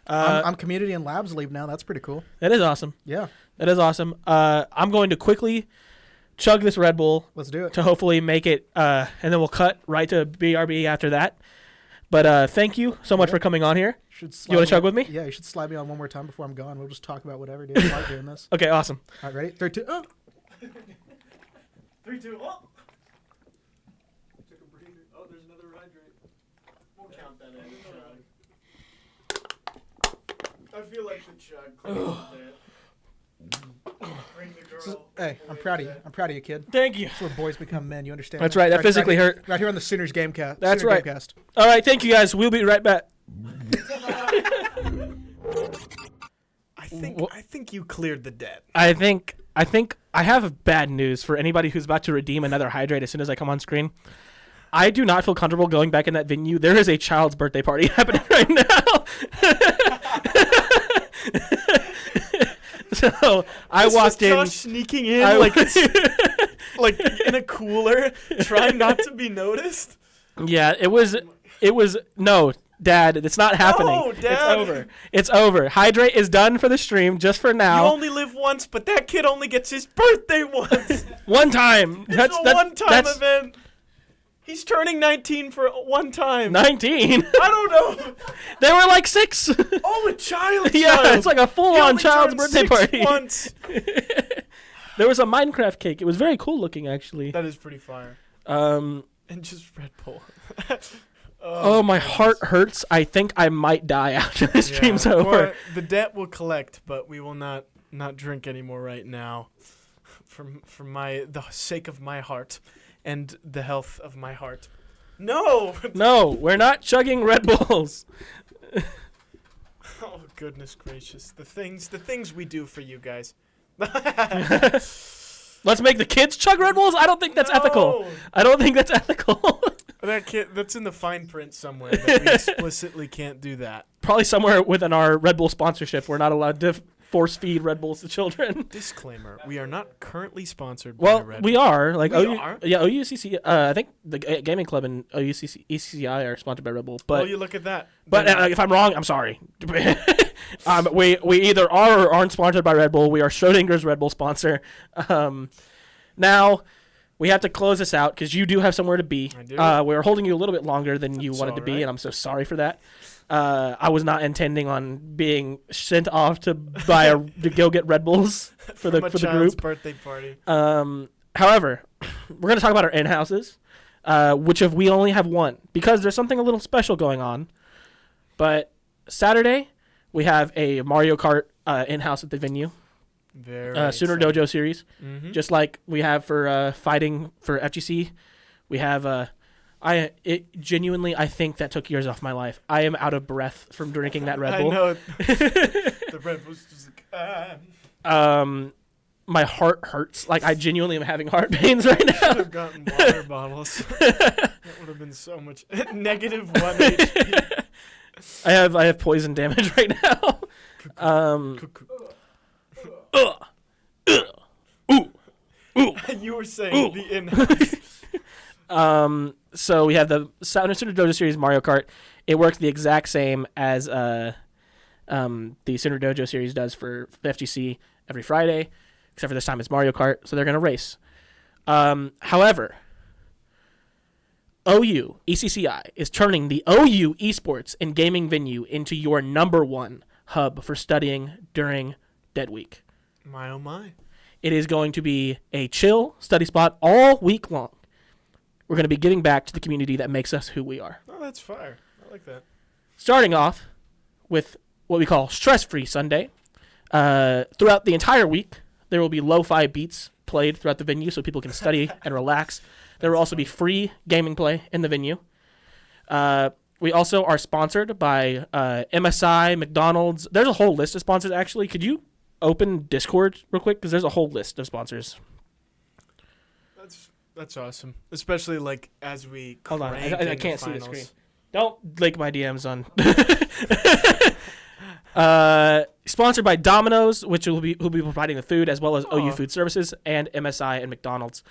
I'm community and labs leave now. That's pretty cool. That is awesome. Yeah. That is awesome. I'm going to quickly chug this Red Bull Let's do it. to hopefully make it, and then we'll cut right to BRB after that. But thank you so much for coming on here. You want to chug with me? Yeah, you should slide me on one more time before I'm gone. We'll just talk about whatever, dude. I like doing this. Okay, awesome. All right, ready? 3, 2, oh. 3, 2, oh. Took a breather. Oh, there's another hydrate. We'll count that as a chug. I feel like the chug cleans it. Bring the girl. Hey, I'm proud of you. I'm proud of you, kid. Thank you. That's where boys become men. You understand? That's right. That physically hurt. Right here on the Sooners Gamecast. That's Sooner right. Gamecast. All right. Thank you, guys. We'll be right back. I think you cleared the debt. I think I have bad news for anybody who's about to redeem another hydrate as soon as I come on screen. I do not feel comfortable going back in that venue. There is a child's birthday party happening right now. So I walked in. Josh sneaking in like in a cooler, trying not to be noticed. Yeah, it was no. Dad, it's not happening. No, Dad. It's over. It's over. Hydrate is done for the stream, just for now. You only live once, but that kid only gets his birthday once. One time. It's a one-time event. He's turning 19 for one time. 19? I don't know. They were like 6. Oh, a child. Yeah, it's like a full-on child's birthday party. Once. There was a Minecraft cake. It was very cool looking, actually. That is pretty fire. And just Red Bull. Oh, my heart hurts. I think I might die after this stream's over. Well, the debt will collect, but we will not drink anymore right now, for the sake of my heart, and the health of my heart. No. No, we're not chugging Red Bulls. Oh goodness gracious! The things we do for you guys. Let's make the kids chug Red Bulls? I don't think that's ethical. I don't think that's ethical. That's in the fine print somewhere that we explicitly can't do that. Probably somewhere within our Red Bull sponsorship. We're not allowed to force feed Red Bulls to children. Disclaimer: we are not currently sponsored by Well, Red we Bull. are. Like We are? Yeah, OUCC. I think the gaming club and ECCI are sponsored by Red Bull. But Well, you look at that. But if I'm wrong, I'm sorry. We either are or aren't sponsored by Red Bull. We are Schrodinger's Red Bull sponsor. Now, we have to close this out because you do have somewhere to be. I do. We're holding you a little bit longer than you wanted to be, alright. and I'm so sorry for that. I was not intending on being sent off to go get Red Bulls for the child's group. birthday party. However, we're going to talk about our in-houses, which we only have one because there's something a little special going on. But Saturday, we have a Mario Kart in-house at the venue. Very Sooner exciting. Dojo series, just like we have for fighting for FGC. We have I think that took years off my life. I am out of breath from drinking that Red Bull. I know. The Red Bull's just like, My heart hurts. Like I genuinely am having heart pains right now. should have gotten water bottles. That would have been so much. -1 HP. I have poison damage right now. You were saying the in-house. So we have the Sooner Dojo series Mario Kart. It works the exact same as the Sooner Dojo series does for the FGC every Friday, except for this time it's Mario Kart. So they're gonna race. However, OU ECCI is turning the OU esports and gaming venue into your #1 hub for studying during Dead Week. My oh my. It is going to be a chill study spot all week long. We're going to be giving back to the community that makes us who we are. Oh, that's fire. I like that. Starting off with what we call Stress-Free Sunday. Throughout the entire week, there will be lo-fi beats played throughout the venue so people can study and relax. There will also be free gaming play in the venue. We also are sponsored by MSI, McDonald's. There's a whole list of sponsors, actually. Could you open Discord real quick? Because there's a whole list of sponsors. That's awesome. Especially, like, as we Hold on. crank I into can't see the finals. screen. Don't link my DMs on. Sponsored by Domino's, which will be providing the food, as well as OU Food Services, and MSI and McDonald's.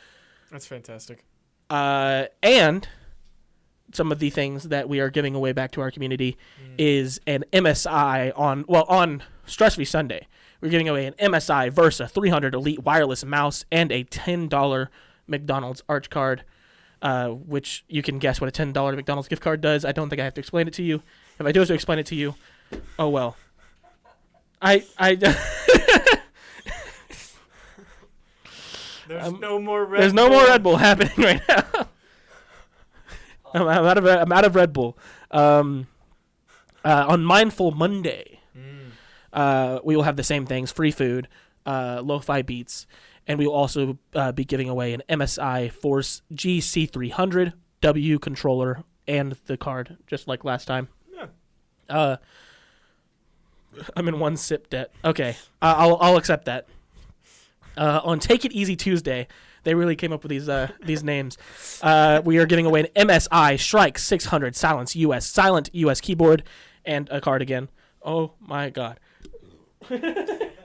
That's fantastic. And some of the things that we are giving away back to our community is an MSI on Stress-Free Sunday. We're giving away an MSI Versa 300 Elite wireless mouse and a $10 McDonald's Arch card, which you can guess what a $10 McDonald's gift card does. I don't think I have to explain it to you. If I do have to explain it to you, oh well. There's no more Red There's no more Red Bull happening right now. I'm out of Red Bull. On Mindful Monday, we will have the same things: free food, lo-fi beats, and we will also be giving away an MSI Force GC300 W controller and the card, just like last time. Yeah. I'm in one sip debt. Okay, I'll accept that. On Take It Easy Tuesday, they really came up with these names. We are giving away an MSI Strike 600 Silent US keyboard and a card again. Oh my god.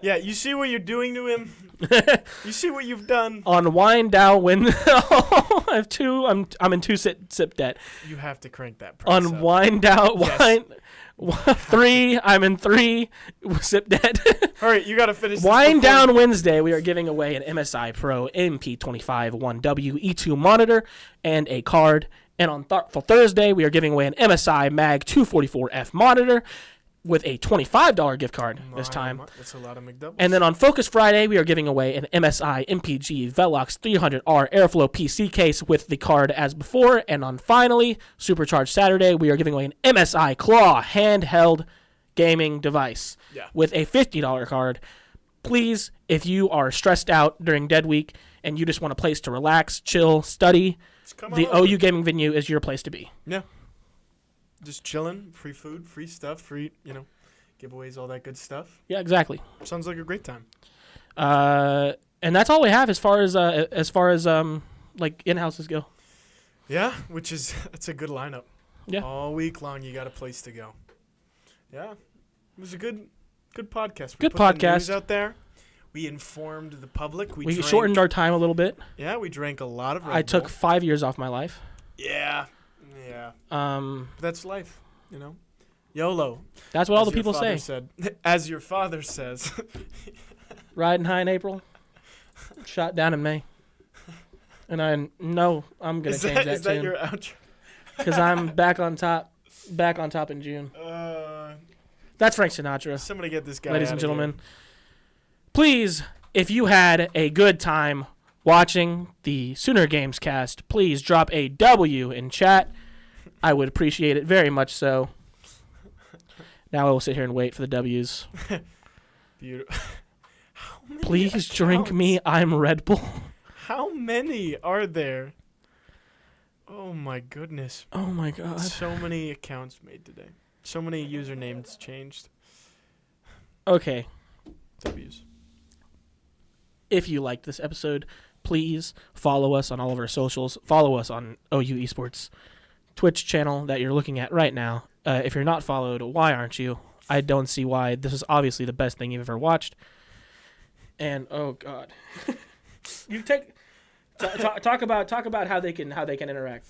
Yeah, you see what you're doing to him? You see what you've done? On Wind Down Win. I have two. I'm in two sip debt. You have to crank that price On up. Wind Down Yes. 3. I'm in 3 sip debt. All right, you got to finish this Wind before- Down Wednesday, we are giving away an MSI Pro MP25 1W E2 monitor and a card. And on Thoughtful Thursday, we are giving away an MSI Mag 244F monitor with a $25 gift card this time. That's a lot of McDoubles. And then on Focus Friday, we are giving away an MSI MPG Velox 300R Airflow PC case with the card as before. And on finally, Supercharged Saturday, we are giving away an MSI Claw handheld gaming device with a $50 card. Please, if you are stressed out during Dead Week and you just want a place to relax, chill, study, the OU Gaming Venue is your place to be. Yeah. Just chilling, free food, free stuff, free, giveaways, all that good stuff. Yeah, exactly. Sounds like a great time. And that's all we have as far as like in-houses go. Yeah, it's a good lineup. Yeah. All week long, you got a place to go. Yeah. It was a good podcast. Good put the podcast. news out there. We informed the public. We drank, shortened our time a little bit. Yeah, we drank a lot of Red I took Bull. 5 years off my life. Yeah. That's life, YOLO. That's what all the As your people father say. said. As your father says. Riding high in April, shot down in May. And I know I'm going to change that Is that tune. your outro? Because I'm back on top in June. That's Frank Sinatra. Somebody get this guy Ladies out and of gentlemen, here. please, if you had a good time watching the Sooner Gamescast, please drop a W in chat. I would appreciate it very much so. Now I will sit here and wait for the W's. Beautiful. Please drink me. I'm Red Bull. How many are there? Oh my goodness. Oh my god. So many accounts made today. So many usernames changed. Okay. W's. If you liked this episode, please follow us on all of our socials. Follow us on OU Esports Twitch channel that you're looking at right now. If you're not followed, why aren't you? I don't see why. This is obviously the best thing you've ever watched. And oh god, you talk about how they can interact.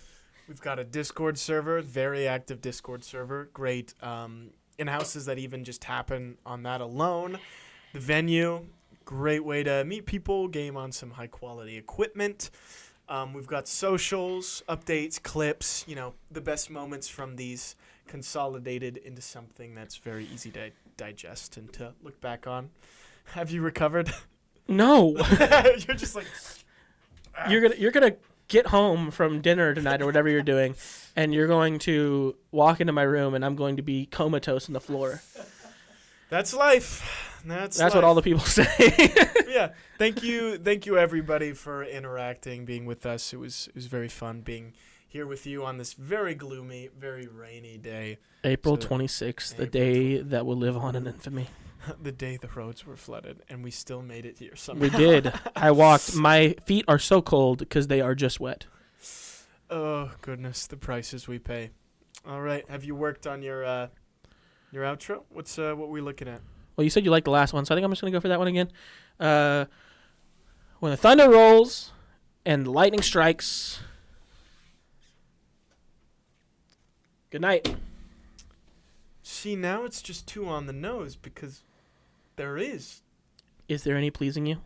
We've got a Discord server, very active Discord server. Great in-houses that even just happen on that alone. The venue, great way to meet people, game on some high-quality equipment. We've got socials, updates, clips, the best moments from these consolidated into something that's very easy to digest and to look back on. Have you recovered? No. You're just like... You're gonna get home from dinner tonight or whatever you're doing, and you're going to walk into my room, and I'm going to be comatose on the floor. That's life. That's what all the people say. Yeah. Thank you everybody for interacting, being with us. It was very fun being here with you on this very gloomy, very rainy day. April 26th, the day that will live on in infamy. The day the roads were flooded, and we still made it here somehow. We did. I walked. My feet are so cold because they are just wet. Oh goodness, the prices we pay. All right, have you worked on your outro? What we looking at? Well, you said you liked the last one, so I think I'm just gonna go for that one again. When the thunder rolls and the lightning strikes. Good night. See, now it's just too on the nose because there is. Is there any pleasing you?